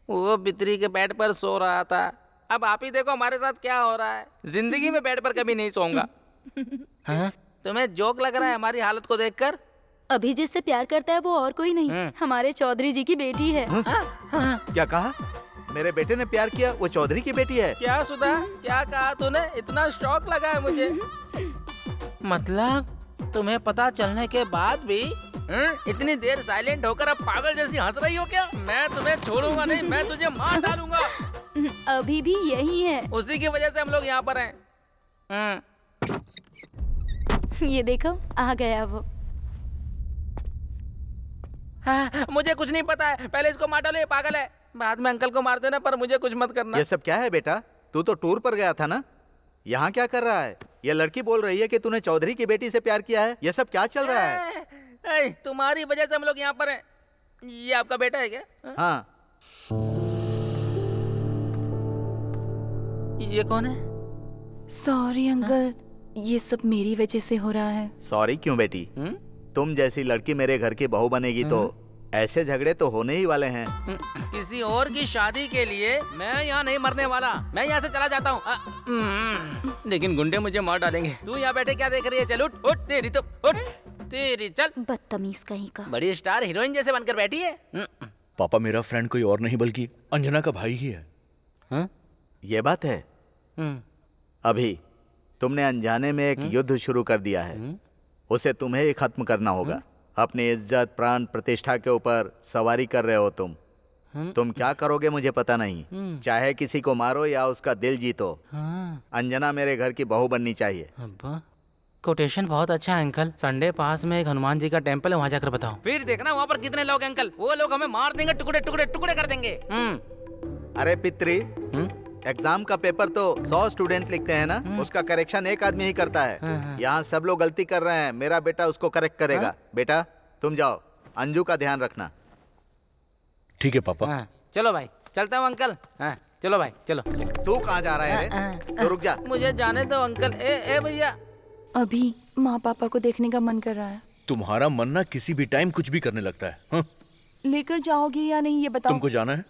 वो बितरी के बेड पर सो रहा था। अब आप ही देखो हमारे साथ क्या हो रहा है। जिंदगी में बेड पर कभी नहीं सोऊंगा। तुम्हें जोक लग रहा है हमारी हालत को देखकर? अभी जिससे प्यार करता है वो और कोई नहीं, हमारे चौधरी जी की बेटी है। क्या कहा? मेरे बेटे ने प्यार किया, वो चौधरी की बेटी है? क्या सुधा, क्या कहा तूने? इतना शौक लगा है मुझे। मतलब तुम्हें पता चलने के बाद भी इतनी देर साइलेंट होकर अब पागल जैसी हंस रही हो क्या? मैं तुम्हें छोड़ूंगा नहीं, मैं तुझे मार डालूंगा। अभी भी यही है। उसी की वजह से हम लोग यहाँ पर हैं। ये देखो आ गया वो। हाँ, मुझे कुछ नहीं पता है, पहले इसको मार डालो, ये पागल है। बाद में अंकल को मार देना, पर मुझे कुछ मत करना। ये सब क्या है बेटा? तू तो टूर पर गया था ना, यहाँ क्या कर रहा है? ये लड़की बोल रही है कि तूने चौधरी की बेटी से प्यार किया है। ये सब क्या चल रहा है? तुम्हारी वजह से हम लोग यहाँ पर हैं। ये आपका बेटा है क्या? हाँ। ये कौन है? सॉरी अंकल, ये सब मेरी वजह से हो रहा है। सॉरी क्यों बेटी? तुम जैसी लड़की मेरे घर की बहू बनेगी तो ऐसे झगड़े तो होने ही वाले हैं। किसी और की शादी के लिए मैं यहाँ नहीं मरने वाला। मैं यहाँ से चला जाता हूँ। लेकिन गुंडे मुझे मार डालेंगे। तू यहाँ बैठे क्या देख रही है? चल उठ उठ, तेरी तो उठ, तेरी चल। बदतमीज कहीं का। बड़ी स्टार हीरोइन जैसे बनकर बैठी है। पापा मेरा फ्रेंड कोई और नहीं बल्कि अंजना का भाई ही है। ये बात है। अभी तुमने अनजाने में एक युद्ध शुरू कर दिया है, उसे तुम्हें ही खत्म करना होगा। अपनी इज्जत, प्राण, प्रतिष्ठा के ऊपर सवारी कर रहे हो तुम। तुम क्या करोगे मुझे पता नहीं। चाहे किसी को मारो या उसका दिल जीतो, अंजना मेरे घर की बहू बननी चाहिए। कोटेशन बहुत अच्छा है अंकल। संडे पास में एक हनुमान जी का टेम्पल है, वहाँ जाकर बताओ। फिर देखना वहाँ पर कितने लोग हैं अंकल। वो लोग हमें मार देंगे, टुकड़े टुकड़े टुकड़े कर देंगे। अरे पित्री, एग्जाम का पेपर तो 100 स्टूडेंट लिखते हैं ना, उसका करेक्शन एक आदमी ही करता है। यहाँ सब लोग गलती कर रहे हैं, मेरा बेटा उसको करेक्ट करेगा। बेटा तुम जाओ, अंजू का ध्यान रखना। ठीक है पापा। चलो भाई, चलता हूँ अंकल। चलो भाई, चलो। तू कहाँ जा रहा है? तो रुक जा। मुझे जाने दो अंकल। ए भैया। अभी माँ पापा को देखने का मन कर रहा है। तुम्हारा मन ना किसी भी टाइम कुछ भी करने लगता है। लेकर जाओगे या नहीं ये बताओ। तुमको जाना है?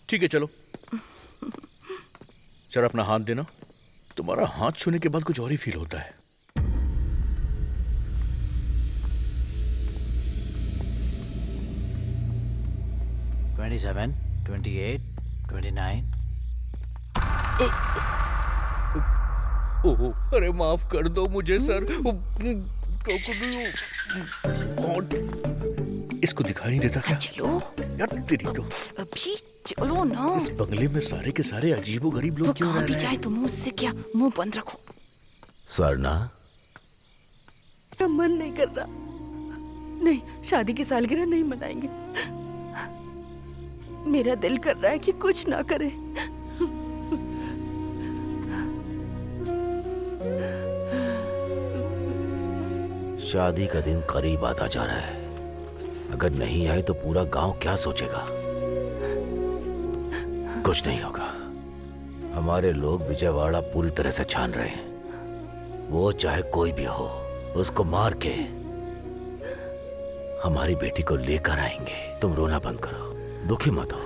ठीक है चलो। सर अपना हाथ देना। तुम्हारा हाथ छूने के बाद कुछ और ही फील होता है। $27, $28, $29। ओह, अरे माफ कर दो मुझे सर। इसको दिखाई नहीं देता क्या? चलो यार तेरी तो। अभी चलो ना। इस बंगले में सारे के सारे अजीबो गरीब लोग क्यों रह रहे हैं? चाहे तुम मुझसे क्या, मुंह बंद रखो। स्वर्णा, मन नहीं कर रहा। नहीं, शादी की सालगिरह नहीं मनाएंगे। मेरा दिल कर रहा है कि कुछ ना करे। शादी का दिन करीब आता जा रहा है। अगर नहीं आए तो पूरा गांव क्या सोचेगा? कुछ नहीं होगा। हमारे लोग विजयवाड़ा पूरी तरह से छान रहे हैं। वो चाहे कोई भी हो, उसको मार के हमारी बेटी को लेकर आएंगे। तुम रोना बंद करो, दुखी मत हो,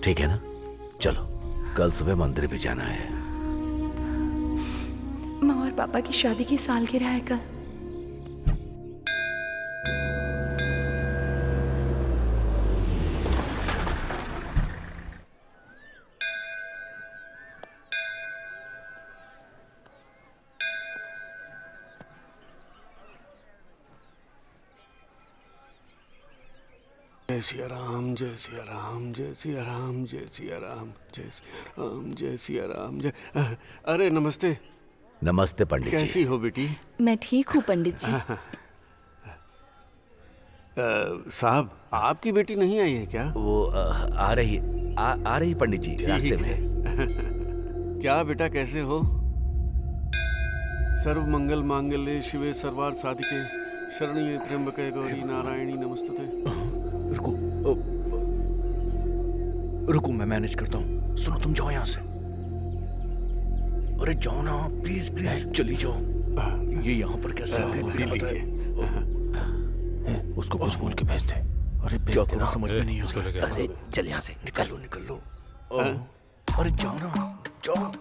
ठीक है ना? चलो, कल सुबह मंदिर भी जाना है। माँ और पापा की शादी की सालगिरह है कल। जय सिया राम, जय सिया राम, जय सिया राम, जय सिया राम, जय सिया राम, जय सिया राम, जय। अरे नमस्ते। नमस्ते पंडित जी। कैसी हो बेटी? मैं ठीक हूँ पंडित जी। साहब, आपकी बेटी नहीं आई है क्या? वो आ रही पंडित जी, रास्ते में। क्या बेटा, कैसे हो? सर्व मंगल मांगल्ये शिवे सर्वार्थ साधिके शरण्ये त्र्यंबके गौरी नारायणी नमस्तुते। रुको मैं मैनेज करता हूँ। सुनो, तुम जाओ यहाँ से। अरे जाओ ना, प्लीज प्लीज चली जाओ। ये यहाँ पर कैसे आ गए? उसको कुछ बोल के भेज दे। अरे क्या करो समझ में नहीं आ रहा। अरे चल यहाँ से, निकल लो। अरे जाओ ना, जाओ।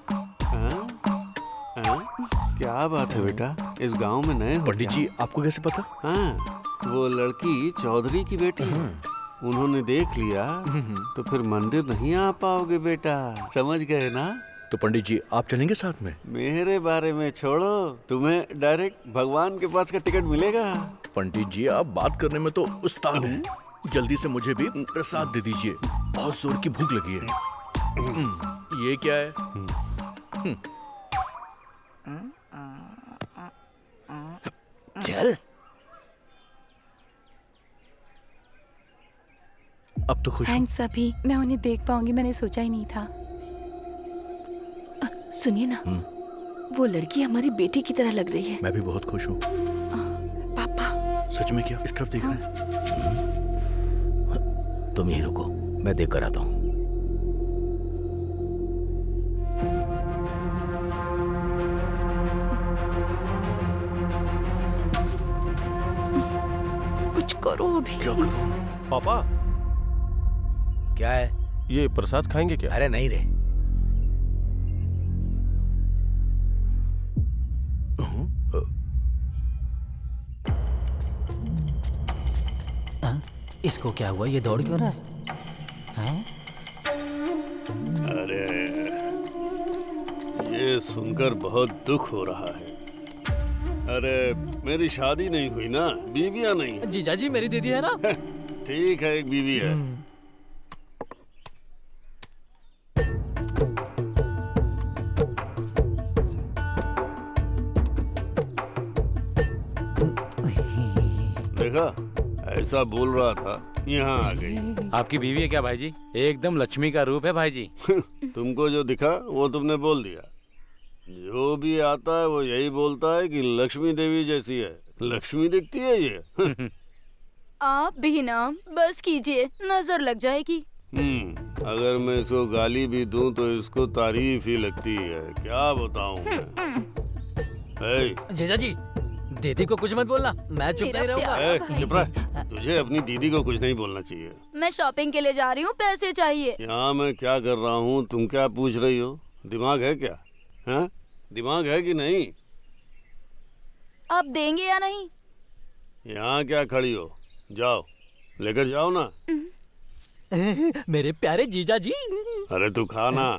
क्या बात है बेटा, इस गांव में नए हो? पंडित जी आपको कैसे पता? हाँ, वो लड़की चौधरी की बेटी है। उन्होंने देख लिया तो फिर मंदिर नहीं आ पाओगे बेटा, समझ गए ना? तो पंडित जी आप चलेंगे साथ में? मेरे बारे में छोड़ो, तुम्हें डायरेक्ट भगवान के पास का टिकट मिलेगा। पंडित जी आप बात करने में तो उस्ताद हैं। जल्दी से मुझे भी प्रसाद दे दीजिए, बहुत जोर की भूख लगी है। ये क्या है? चल। अब तो खुश हूँ। थैंक्स अभी, मैं उन्हें देख पाऊंगी मैंने सोचा ही नहीं था। सुनिए ना, वो लड़की हमारी बेटी की तरह लग रही है। मैं भी बहुत खुश हूँ। पापा सच में क्या? इस तरफ देख रहे हैं? तुम यहीं रुको, मैं देख कर आता हूँ। कुछ करो अभी। क्या करूँ? पापा क्या है? ये प्रसाद खाएंगे क्या? अरे नहीं रे। इसको क्या हुआ? ये दौड़ क्यों रहा है? हाँ? अरे ये सुनकर बहुत दुख हो रहा है। अरे मेरी शादी नहीं हुई ना, बीवियां नहीं है। जीजा जी मेरी दीदी है ना? ठीक है, एक बीवी है। देखा, ऐसा बोल रहा था, यहाँ आ गई। आपकी बीवी है क्या भाई जी? एकदम लक्ष्मी का रूप है भाई जी। तुमको जो दिखा वो तुमने बोल दिया। जो भी आता है वो यही बोलता है कि लक्ष्मी देवी जैसी है। लक्ष्मी दिखती है ये। आप भी ना बस कीजिए, नजर लग जाएगी। अगर मैं इसको गाली भी दूं तो इसको तारीफ ही लगती है। क्या बताऊं मैं? जीजा जी दीदी को कुछ मत बोलना, मैं चुप नहीं रहूंगा। चुप रह। तुझे अपनी दीदी को कुछ नहीं बोलना चाहिए। मैं शॉपिंग के लिए जा रही हूँ, पैसे चाहिए। यहाँ मैं क्या कर रहा हूँ, तुम क्या पूछ रही हो? दिमाग है क्या? हाँ, दिमाग है कि नहीं? आप देंगे या नहीं? यहाँ क्या खड़ी हो? जाओ, लेकर जाओ ना। मेरे प्यारे जीजा जी। अरे तू खा ना।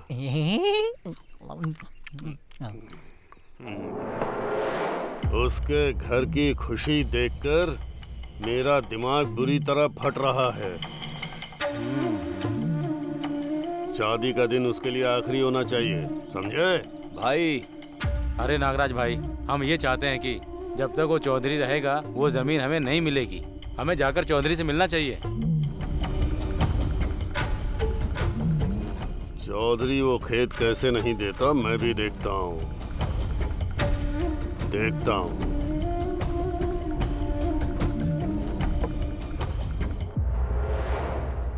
उसके घर की खुशी देखकर मेरा दिमाग बुरी तरह फट रहा है। शादी का दिन उसके लिए आखिरी होना चाहिए, समझे? भाई, अरे नागराज भाई, हम ये चाहते हैं कि जब तक वो चौधरी रहेगा वो जमीन हमें नहीं मिलेगी। हमें जाकर चौधरी से मिलना चाहिए। चौधरी वो खेत कैसे नहीं देता, मैं भी देखता हूँ।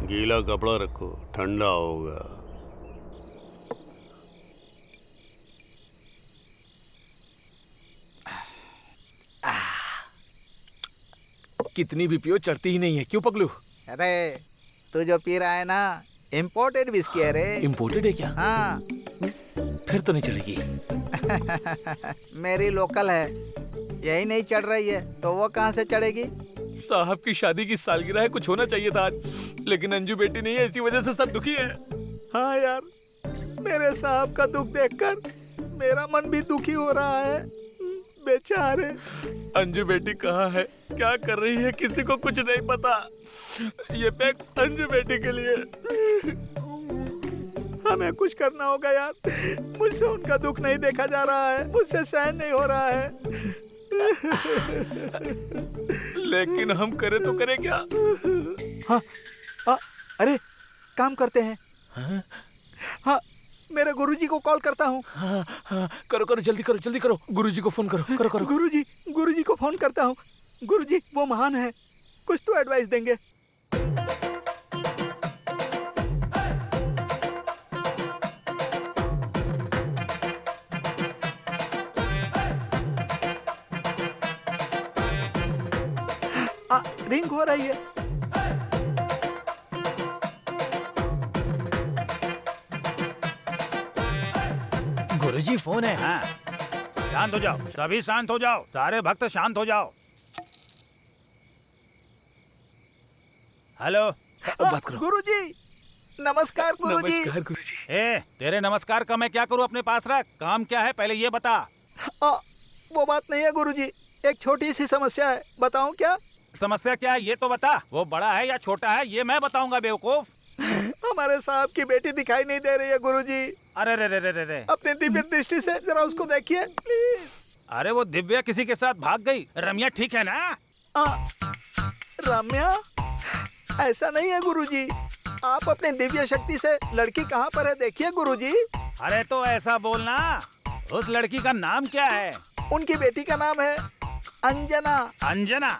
गीला कपड़ा रखो, ठंडा होगा। कितनी भी पियो चढ़ती ही नहीं है, क्यों पगलू? अरे तू जो पी रहा है ना, इम्पोर्टेड विस्की है रे। इम्पोर्टेड है क्या? हाँ। फिर तो नहीं चलेगी। मेरी लोकल है, यही नहीं चढ़ रही है तो वो कहाँ से चढ़ेगी? साहब की शादी की सालगिरह है, कुछ होना चाहिए था आज, लेकिन अंजू बेटी नहीं है, इसी वजह से सब दुखी है। हाँ यार, मेरे साहब का दुख देखकर मेरा मन भी दुखी हो रहा है। बेचारे। अंजू बेटी कहाँ है, क्या कर रही है, किसी को कुछ नहीं पता। ये पैक अंजू बेटी के लिए। हमें कुछ करना होगा यार, मुझसे उनका दुख नहीं देखा जा रहा है, मुझसे सहन नहीं हो रहा है। लेकिन हम करें तो करें क्या? हाँ, अरे काम करते हैं। हाँ, मेरे गुरुजी को कॉल करता हूँ। हाँ, करो जल्दी करो, गुरुजी को फोन करो। गुरुजी को फोन करता हूँ। गुरुजी वो महान है, कुछ तो एडवाइस देंगे। रिंग हो रही है। गुरुजी फोन है। हाँ, शांत हो जाओ, सभी शांत हो जाओ, सारे भक्त शांत हो जाओ। हेलो, बात करो। गुरुजी, नमस्कार गुरुजी। नमस्कार गुरुजी। ए, तेरे नमस्कार का मैं क्या करूं? अपने पास रख। काम क्या है पहले ये बता। वो बात नहीं है गुरुजी, एक छोटी सी समस्या है, बताऊं क्या? समस्या क्या है ये तो बता। वो बड़ा है या छोटा है ये मैं बताऊंगा बेवकूफ। हमारे साहब की बेटी दिखाई नहीं दे रही है गुरुजी। अरे रे रे रे रे रे। अपने दिव्य दृष्टि से जरा उसको देखिए प्लीज। अरे वो दिव्या किसी के साथ भाग गई। रम्या ठीक है ना? रम्या? ऐसा नहीं है गुरुजी, आप अपने दिव्य शक्ति से लड़की कहाँ पर है देखिए गुरुजी। अरे तो ऐसा बोलना, उस लड़की का नाम क्या है? उनकी बेटी का नाम है अंजना। अंजना?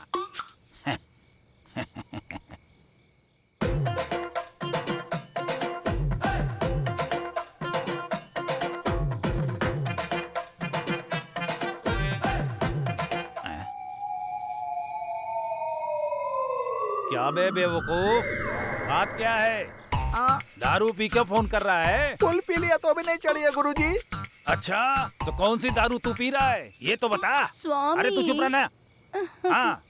क्या बे बेवकूफ, बात क्या है? दारू पी के फोन कर रहा है? फुल पी लिया तो भी नहीं चढ़ी है गुरुजी। अच्छा तो कौन सी दारू तू पी रहा है ये तो बता। स्वामी। अरे तू चुप रहना। हाँ।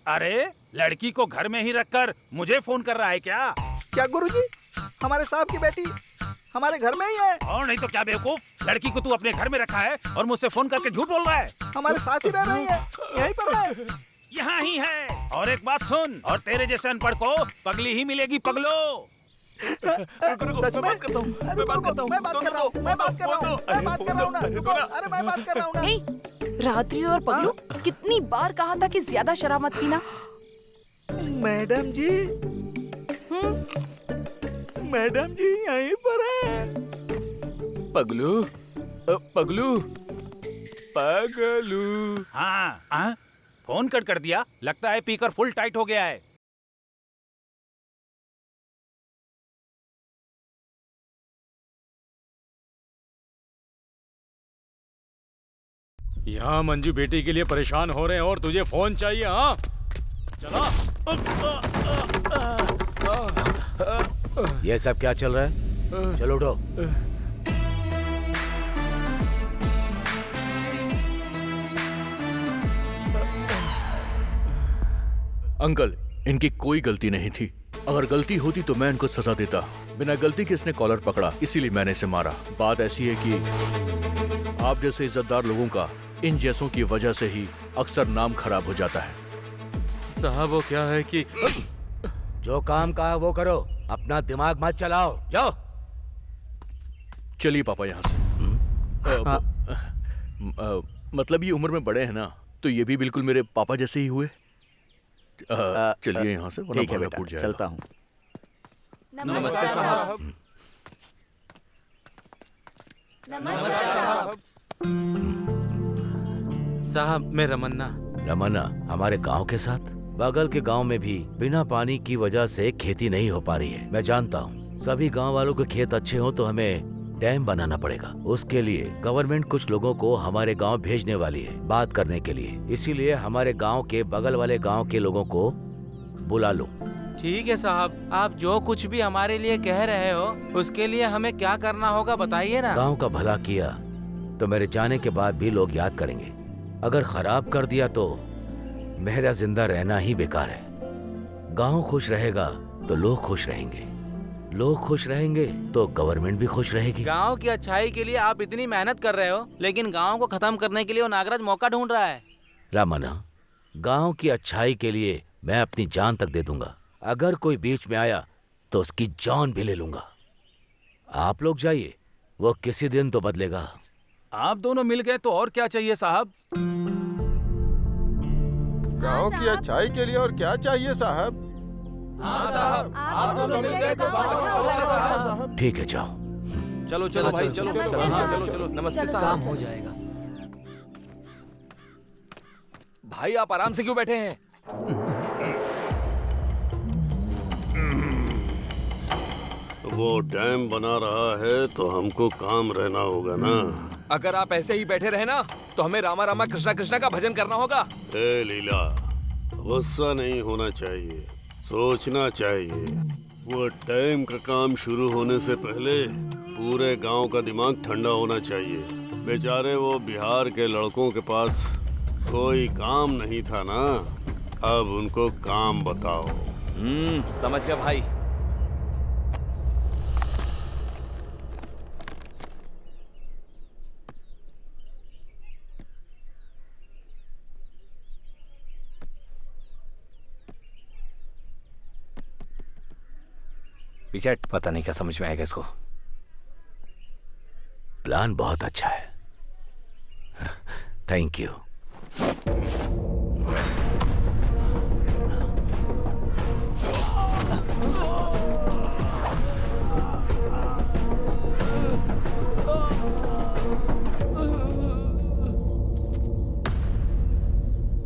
अरे लड़की को घर में ही रखकर मुझे फोन कर रहा है क्या? क्या गुरुजी, हमारे साहब की बेटी हमारे घर में ही है। और नहीं तो क्या बेवकूफ, लड़की को तू अपने घर में रखा है और मुझसे फोन करके झूठ बोल रहा है। हमारे साथ ही रह रही है, यहीं पर है। यहाँ ही है। और एक बात सुन, और तेरे जैसे अनपढ़ को पगली ही मिलेगी पगलो। सच में? मैं बात कर रहा हूँ, मैं बात कर रहा हूँ ना। अरे मैं बात कर रहा हूँ ना। रात्रि और पगलू, कितनी बार कहा था कि ज्यादा शराब मत पीना। मैडम जी, मैडम जी यहीं पर है। पगलू, पगलू, पगलू। हाँ, फोन कट कर दिया। लगता है पीकर फुल टाइट हो गया है। यहाँ मंजू बेटी के लिए परेशान हो रहे हैं और तुझे फोन चाहिए? हाँ चलो। ये सब क्या चल रहा है? चलो उठो। अंकल, इनकी कोई गलती नहीं थी। अगर गलती होती तो मैं इनको सजा देता। बिना गलती के इसने कॉलर पकड़ा, इसीलिए मैंने इसे मारा। बात ऐसी है कि आप जैसे इज्जतदार लोगों का इन जैसों की वजह से ही अक्सर नाम खराब हो जाता है। साहब वो क्या है कि जो काम कहा वो करो, अपना दिमाग मत चलाओ, जाओ। चलिए पापा यहाँ से। मतलब ये उम्र में बड़े हैं ना, तो ये भी बिल्कुल मेरे पापा जैसे ही हुए। चलिए यहाँ से, वरना ठीक है भागा बेटा, फूट जाएगा। चलता हूँ। नमस्ते साहब। नमस्ते साहब। साहब मैं रमन्ना। रमन्ना हमारे गांव के साथ? बगल के गांव में भी बिना पानी की वजह से खेती नहीं हो पा रही है। मैं जानता हूँ सभी गांव वालों के खेत अच्छे हो तो हमें डैम बनाना पड़ेगा। उसके लिए गवर्नमेंट कुछ लोगों को हमारे गांव भेजने वाली है बात करने के लिए। इसीलिए हमारे गांव के बगल वाले गांव के लोगों को बुला लो। ठीक है साहब, आप जो कुछ भी हमारे लिए कह रहे हो उसके लिए हमें क्या करना होगा बताइए ना। गांव का भला किया तो मेरे जाने के बाद भी लोग याद करेंगे। अगर खराब कर दिया तो मेरा जिंदा रहना ही बेकार है। गांव खुश रहेगा तो लोग खुश रहेंगे, लोग खुश रहेंगे तो गवर्नमेंट भी खुश रहेगी। गांव की अच्छाई के लिए आप इतनी मेहनत कर रहे हो, लेकिन गांव को खत्म करने के लिए वो नागराज मौका ढूंढ रहा है। रामना, गांव की अच्छाई के लिए मैं अपनी जान तक दे दूंगा। अगर कोई बीच में आया तो उसकी जान भी ले लूंगा। आप लोग जाइए, वो किसी दिन तो बदलेगा। आप दोनों मिल गए तो और क्या चाहिए साहब? गांव की अच्छाई के लिए और क्या चाहिए साहब? हाँ साहब, आप दोनों मिल गए तो साहब। ठीक है, जाओ। चलो चलो भाई, चलो चलो, हाँ चलो चलो। नमस्ते साहब। हो जाएगा। भाई आप आराम से क्यों बैठे हैं? वो डैम बना रहा है तो हमको काम रहना होगा ना। अगर आप ऐसे ही बैठे रहे ना तो हमें रामा रामा कृष्णा कृष्णा का भजन करना होगा। ए लीला, गुस्सा नहीं होना चाहिए, सोचना चाहिए। वो डैम का काम शुरू होने से पहले पूरे गांव का दिमाग ठंडा होना चाहिए। बेचारे वो बिहार के लड़कों के पास कोई काम नहीं था ना, अब उनको काम बताओ। समझ गया भाई। पीछे हट, पता नहीं क्या समझ में आएगा इसको। प्लान बहुत अच्छा है। Thank you.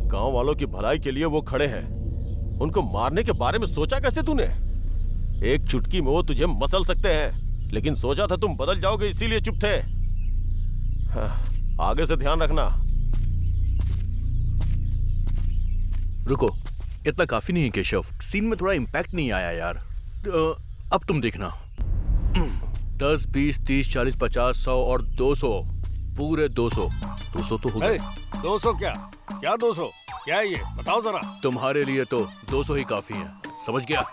गांव वालों की भलाई के लिए वो खड़े हैं, उनको मारने के बारे में सोचा कैसे तूने? एक चुटकी में वो तुझे मसल सकते हैं, लेकिन सोचा था तुम बदल जाओगे इसीलिए चुप थे। हाँ, आगे से ध्यान रखना। रुको, इतना काफी नहीं है केशव। सीन में थोड़ा इम्पैक्ट नहीं आया यार। अब तुम देखना। 10, 20, 30, 40, 50, 100 और 200, पूरे 200। 200 तो हो गए। 200 क्या? क्या 200? क्या है ये? बताओ जरा। तुम्हारे लिए तो 200 ही काफी है, समझ गया?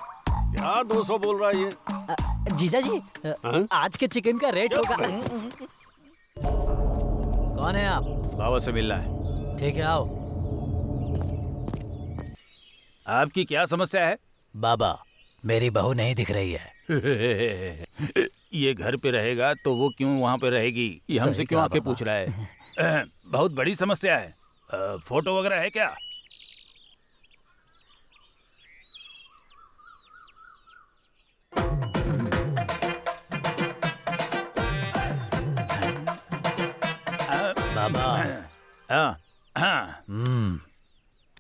क्या 200 बोल रहा है ये? जीजा जी, आज के चिकन का रेट होगा। कौन है आप? बाबा से मिलना है। ठीक है, आओ। आपकी क्या समस्या है? बाबा, मेरी बहू नहीं दिख रही है। ये घर पे रहेगा तो वो क्यों वहाँ पे रहेगी? ये हमसे क्यों आके पूछ रहा है? बहुत बड़ी समस्या है। फोटो वगैरह है क्या? बाबा। हाँ हाँ।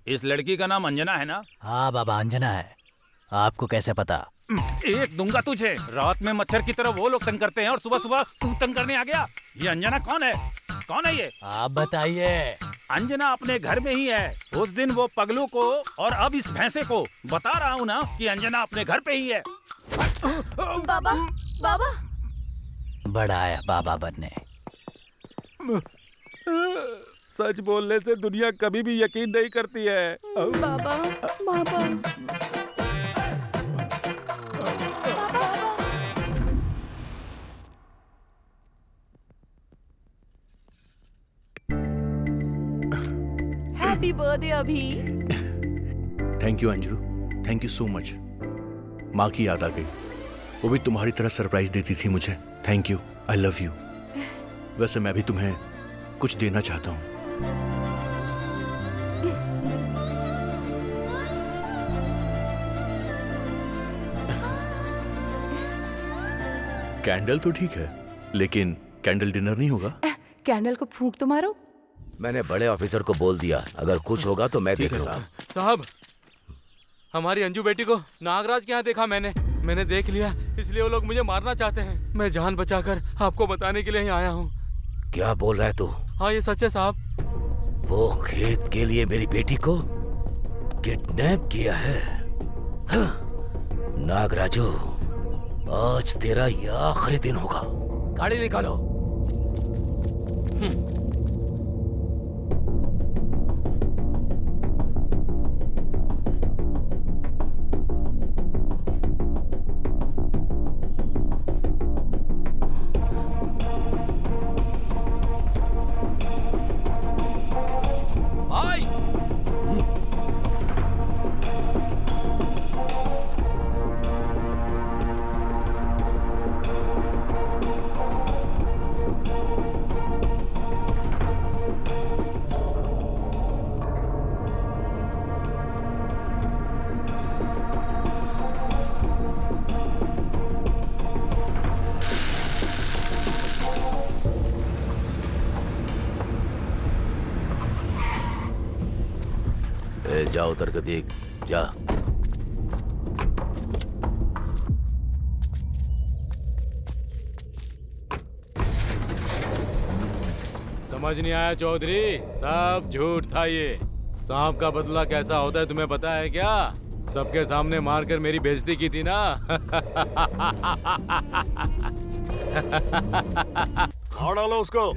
इस लड़की का नाम अंजना है ना? हाँ बाबा, अंजना है। आपको कैसे पता? एक दूंगा तुझे। रात में मच्छर की तरह वो लोग तंग करते हैं और सुबह सुबह तू तंग करने आ गया। ये अंजना कौन है? कौन है ये? आप बताइए। अंजना अपने घर में ही है। उस दिन वो पगलू को और अब इस भैंसे को बता रहा हूँ ना कि अंजना अपने घर पे ही है। बाबा, बाबा। बड़ा आया बाबा बनने। सच बोलने से दुनिया कभी भी यकीन नहीं करती है। बाबा, बाबा। हैप्पी बर्थडे अभी। Thank you Anju, thank you so much. माँ की याद आ गई। वो भी तुम्हारी तरह सरप्राइज देती थी मुझे। Thank you, I love you. वैसे मैं भी तुम्हें कुछ देना चाहता हूँ। कैंडल तो ठीक है, लेकिन कैंडल डिनर नहीं होगा। कैंडल को फूंक तो मारो। मैंने बड़े ऑफिसर को बोल दिया, अगर कुछ होगा तो मैं देख लूंगा। साहब, हमारी अंजू बेटी को नागराज के यहाँ देखा मैंने देख लिया, इसलिए वो लोग मुझे मारना चाहते हैं। मैं जान बचाकर आपको बताने के लिए ही आया हूँ। क्या बोल रहा है तू? हाँ, ये सच है साहब। वो खेत के लिए मेरी बेटी को किडनैप किया है। हाँ, नागराजू, आज तेरा ये आखिरी दिन होगा। गाड़ी निकालो। जा उतर के देख, जा। समझ नहीं आया चौधरी, सब झूठ था ये। सांप का बदला कैसा होता है तुम्हें पता है क्या? सबके सामने मारकर मेरी बेइज्जती की थी ना। मार डालो उसको।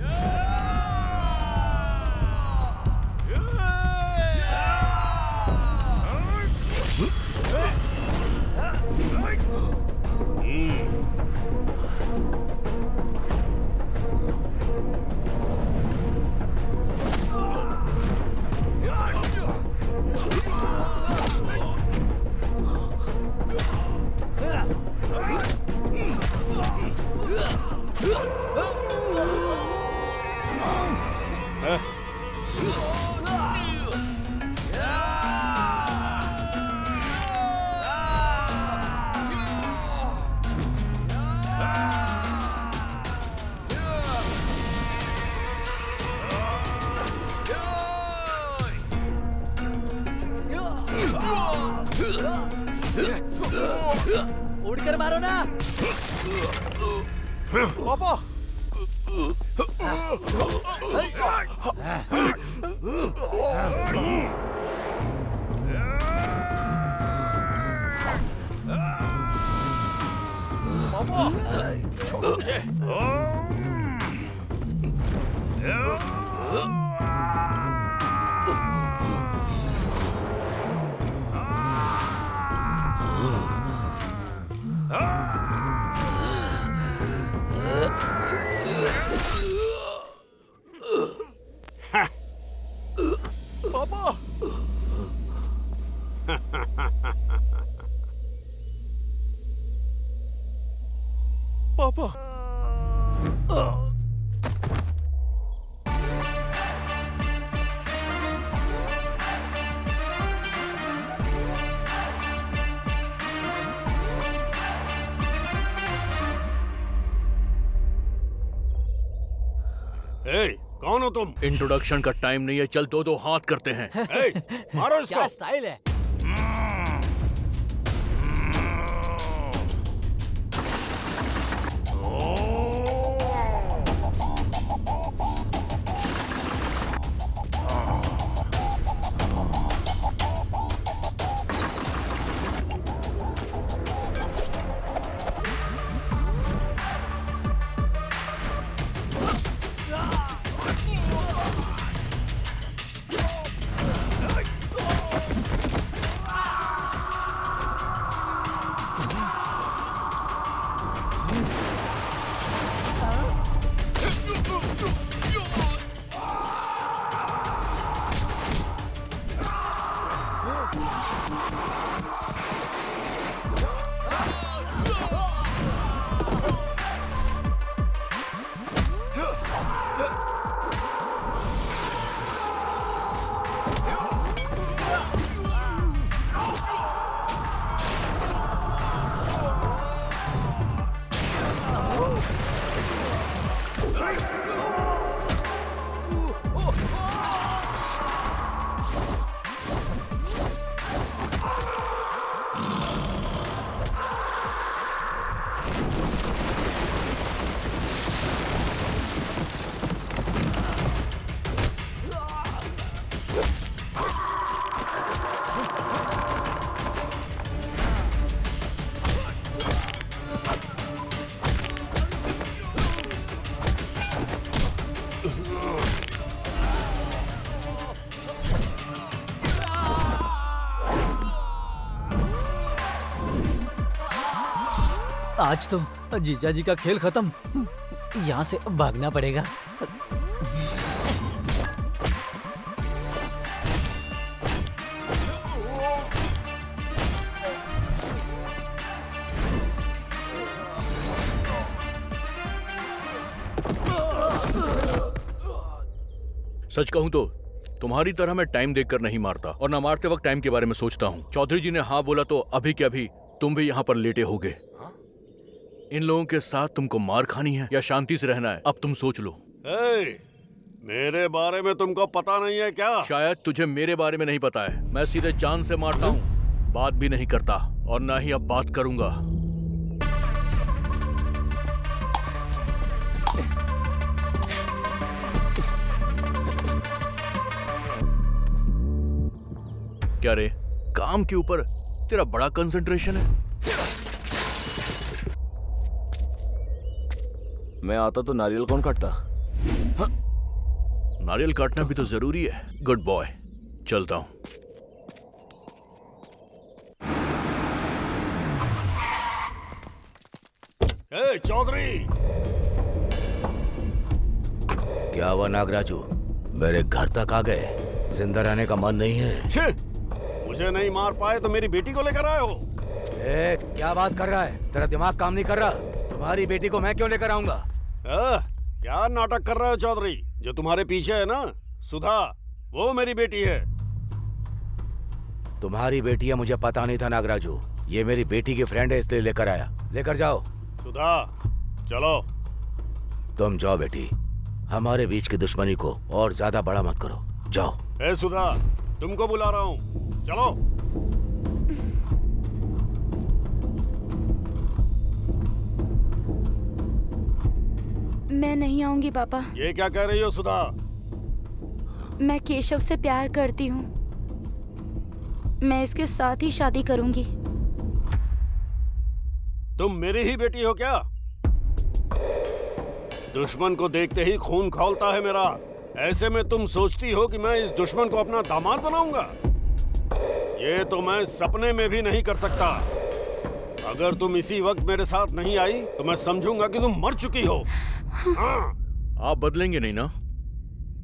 उड़कर मारो ना। पापा छोड़ो मुझे। पापा पापा ए, कौन हो तुम? इंट्रोडक्शन का टाइम नहीं है, चल दो दो हाथ करते हैं। ए, मारो इसको। क्या स्टाइल है। आज तो जीजा जी का खेल खत्म। यहाँ से भागना पड़ेगा। सच कहूं तो तुम्हारी तरह मैं टाइम देखकर नहीं मारता, और ना मारते वक्त टाइम के बारे में सोचता हूँ। चौधरी जी ने हाँ बोला तो अभी के अभी तुम भी यहाँ पर लेटे होगे। इन लोगों के साथ तुमको मार खानी है या शांति से रहना है, अब तुम सोच लो। मेरे बारे में तुमको पता नहीं है क्या? शायद तुझे मेरे बारे में नहीं पता है। मैं सीधे जान से मारता हूँ, बात भी नहीं करता और ना ही अब बात करूंगा। क्या रे, काम के ऊपर तेरा बड़ा कंसंट्रेशन है? मैं आता तो नारियल कौन काटता? हाँ। नारियल काटना भी तो जरूरी है। गुड बॉय, चलता हूं। चौधरी, क्या हुआ नागराजू, मेरे घर तक आ गए? जिंदा रहने का मन नहीं है? मुझे नहीं मार पाए तो मेरी बेटी को लेकर आए हो? क्या बात कर रहा है? तेरा दिमाग काम नहीं कर रहा? तुम्हारी बेटी को मैं क्यों लेकर आऊंगा? क्या नाटक कर रहे हो चौधरी? जो तुम्हारे पीछे है ना, सुधा, वो मेरी बेटी है। तुम्हारी बेटी है मुझे पता नहीं था नागराजू। ये मेरी बेटी की फ्रेंड है इसलिए लेकर आया। लेकर जाओ। सुधा, चलो। तुम जाओ बेटी, हमारे बीच की दुश्मनी को और ज्यादा बड़ा मत करो। जाओ। सुधा, तुमको बुला रहा हूँ, चलो। मैं नहीं आऊंगी पापा। ये क्या कह रही हो सुधा? मैं केशव से प्यार करती हूँ। मैं इसके साथ ही शादी करूंगी। तुम मेरी ही बेटी हो क्या? दुश्मन को देखते ही खून खौलता है मेरा। ऐसे में तुम सोचती हो कि मैं इस दुश्मन को अपना दामाद बनाऊंगा? ये तो मैं सपने में भी नहीं कर सकता। अगर तुम इसी वक्त मेरे साथ नहीं आई तो मैं समझूंगा कि तुम मर चुकी हो। हाँ। आप बदलेंगे नहीं ना?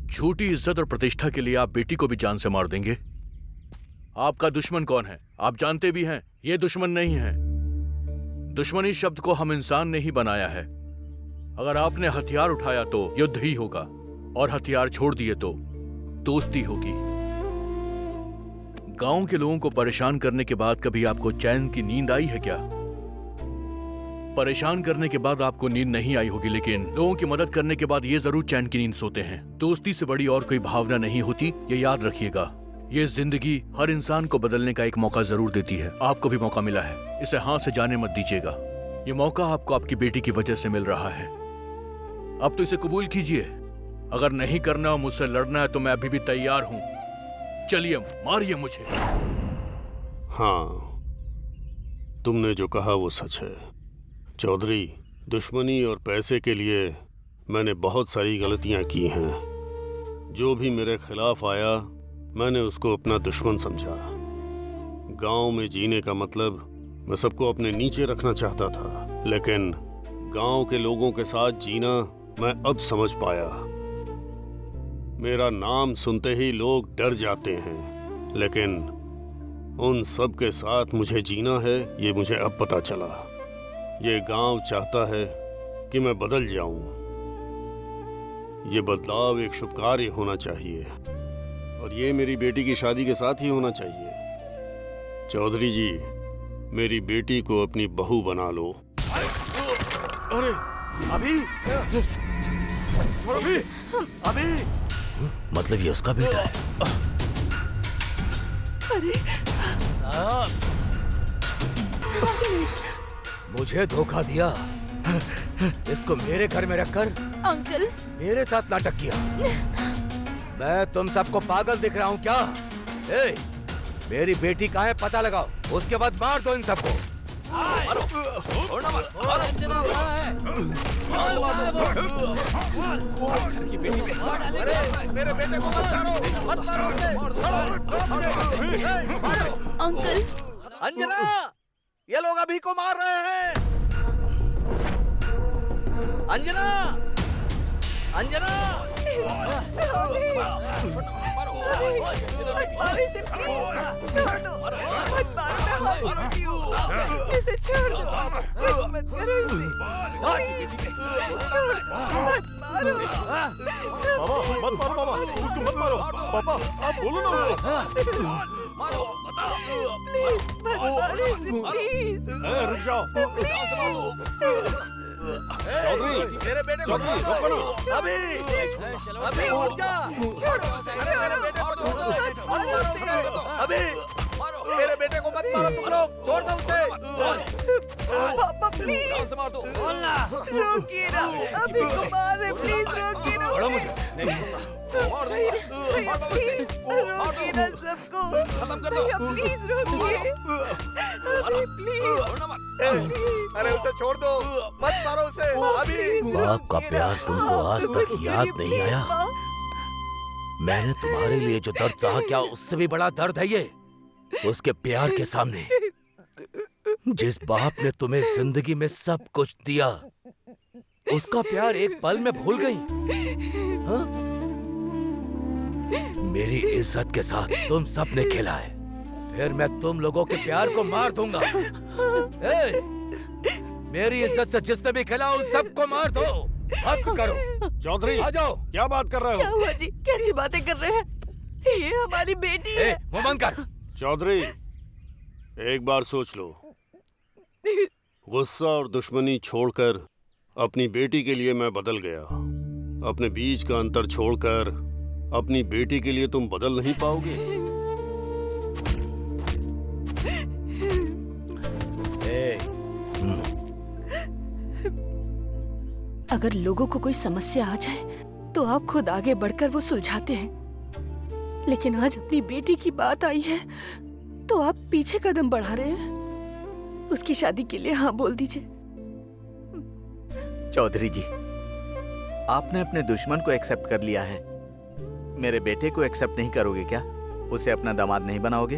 झूठी इज्जत और प्रतिष्ठा के लिए आप बेटी को भी जान से मार देंगे? आपका दुश्मन कौन है आप जानते भी हैं। ये दुश्मन नहीं है। दुश्मनी शब्द को हम इंसान ने ही बनाया है। अगर आपने हथियार उठाया तो युद्ध ही होगा, और हथियार छोड़ दिए तो दोस्ती होगी। गांव के लोगों को परेशान करने के बाद कभी आपको चैन की नींद आई है क्या? परेशान करने के बाद आपको नींद नहीं आई होगी, लेकिन लोगों की मदद करने के बाद ये जरूर चैन की नींद सोते हैं। दोस्ती से बड़ी और कोई भावना नहीं होती, ये याद रखिएगा। ये जिंदगी हर इंसान को बदलने का एक मौका जरूर देती है। आपको भी मौका मिला है, इसे हाथ से जाने मत दीजिएगा। ये मौका आपको आपकी बेटी की वजह से मिल रहा है। अब तो इसे कबूल कीजिए। अगर नहीं करना और मुझसे लड़ना है तो मैं अभी भी तैयार हूं। चलिए मारिए मुझे। हाँ, तुमने जो कहा वो सच है चौधरी। दुश्मनी और पैसे के लिए मैंने बहुत सारी गलतियां की हैं। जो भी मेरे खिलाफ आया मैंने उसको अपना दुश्मन समझा। गांव में जीने का मतलब मैं सबको अपने नीचे रखना चाहता था, लेकिन गांव के लोगों के साथ जीना मैं अब समझ पाया। मेरा नाम सुनते ही लोग डर जाते हैं, लेकिन उन सब के साथ मुझे जीना है ये मुझे अब पता चला। ये गांव चाहता है कि मैं बदल जाऊं। ये बदलाव एक शुभ कार्य होना चाहिए और ये मेरी बेटी की शादी के साथ ही होना चाहिए। चौधरी जी, मेरी बेटी को अपनी बहू बना लो। अरे अभी अभी अभी मतलब ये उसका बेटा है? अरे मुझे धोखा दिया। इसको मेरे घर में रखकर अंकल मेरे साथ नाटक किया। मैं तुम सबको पागल दिख रहा हूँ क्या? ए, मेरी बेटी कहाँ है पता लगाओ, उसके बाद मार दो इन सबको। मेरे बेटे को मत मारो, मत मारो उसे। अंकल अंजना, ये लोग अभी को मार रहे हैं। अंजना, अंजना, मत मारो इसे प्लीज, छोड़ दो, मत मारो, मैं हाथ जोड़ती हूँ, इसे छोड़ दो, कुछ मत करो इसे, छोड़ दो, मत मारो। पापा मत मारो पापा, उसको मत मारो पापा, आप बोलो ना। प्लीज मत मारो इसे प्लीज। रुक जाओ। चौधरी, मेरे बेटे को चौधरी, छोड़ो। रोको ना। अभी अभी उठ जा। छोड़ो, अरे मेरे बेटे को छोड़ो, मत मारो उसे। अभी मेरे बेटे को मत मारो तुम लोग, छोड़ दो उसे। पापा प्लीज रोकिए ना, अभी को मार रहे, प्लीज रोकिए ना। छोड़ो मुझे। भैया प्लीज रोकिए ना सबको, भैया प्लीज रोकिए, अभी प्लीज। अरे उसे छोड़ दो, मत मारो उसे। अभी बाप का प्यार तुमको आज तक याद नहीं आया? मैंने तुम्हारे लिए जो दर्द सहा, क्या उससे भी बड़ा दर्द है ये? उसके प्यार के सामने जिस बाप ने तुम्हें जिंदगी में सब कुछ दिया, उसका प्यार एक पल में भूल गई? हाँ? मेरी इज्जत के साथ तुम सब ने खेला है, फिर मैं तुम लोगों के प्यार को मार दूंगा। ए, मेरी इज्जत से जिसने भी खेला उन सबको मार दो। हक करो। चौधरी, आ जाओ। क्या बात कर रहे क्या हो? हुआ जी, कैसी बातें कर रहे हैं? ये हमारी बेटी है। मुंह बंद कर। चौधरी, एक बार सोच लो। गुस्सा और दुश्मनी छोड़कर अपनी बेटी के लिए मैं बदल गया। अपने बीच का अंतर छोड़कर अपनी बेटी के लिए तुम बदल नहीं पाओगे। अगर लोगों को कोई समस्या आ जाए तो आप खुद आगे बढ़कर वो सुलझाते हैं, लेकिन आज अपनी बेटी की बात आई है तो आप पीछे कदम बढ़ा रहे हैं। उसकी शादी के लिए हाँ बोल दीजिए। चौधरी जी, आपने अपने दुश्मन को एक्सेप्ट कर लिया है, मेरे बेटे को एक्सेप्ट नहीं करोगे क्या? उसे अपना दामाद नहीं बनाओगे?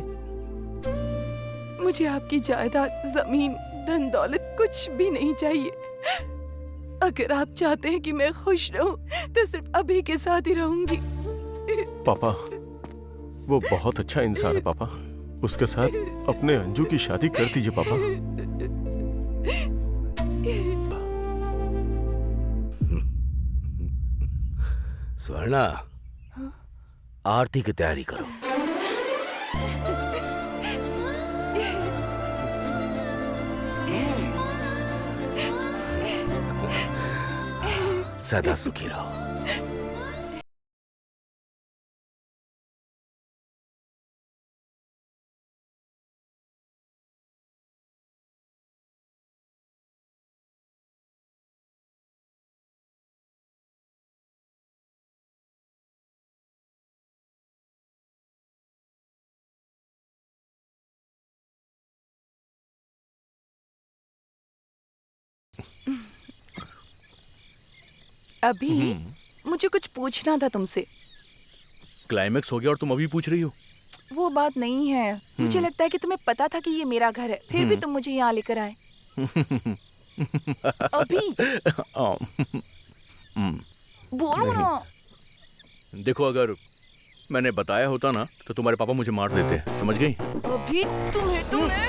मुझे आपकी जायदाद, जमीन, धन दौलत कुछ भी नहीं चाहिए। अगर आप चाहते हैं कि मैं खुश रहूं तो सिर्फ अभी के साथ ही रहूंगी। पापा, वो बहुत अच्छा इंसान है पापा, उसके साथ अपने अंजू की शादी कर दीजिए पापा। स्वर्णा, आरती की तैयारी करो। सदा सुखी रहो। अभी मुझे कुछ पूछना था तुमसे। क्लाइमेक्स हो गया और तुम अभी पूछ रही हो? वो बात नहीं है, मुझे लगता है कि तुम्हें पता था कि ये मेरा घर है, फिर भी तुम मुझे यहाँ लेकर आए। अभी बोलो ना। देखो, अगर मैंने बताया होता ना तो तुम्हारे पापा मुझे मार देते, समझ गई? अभी तुम्हें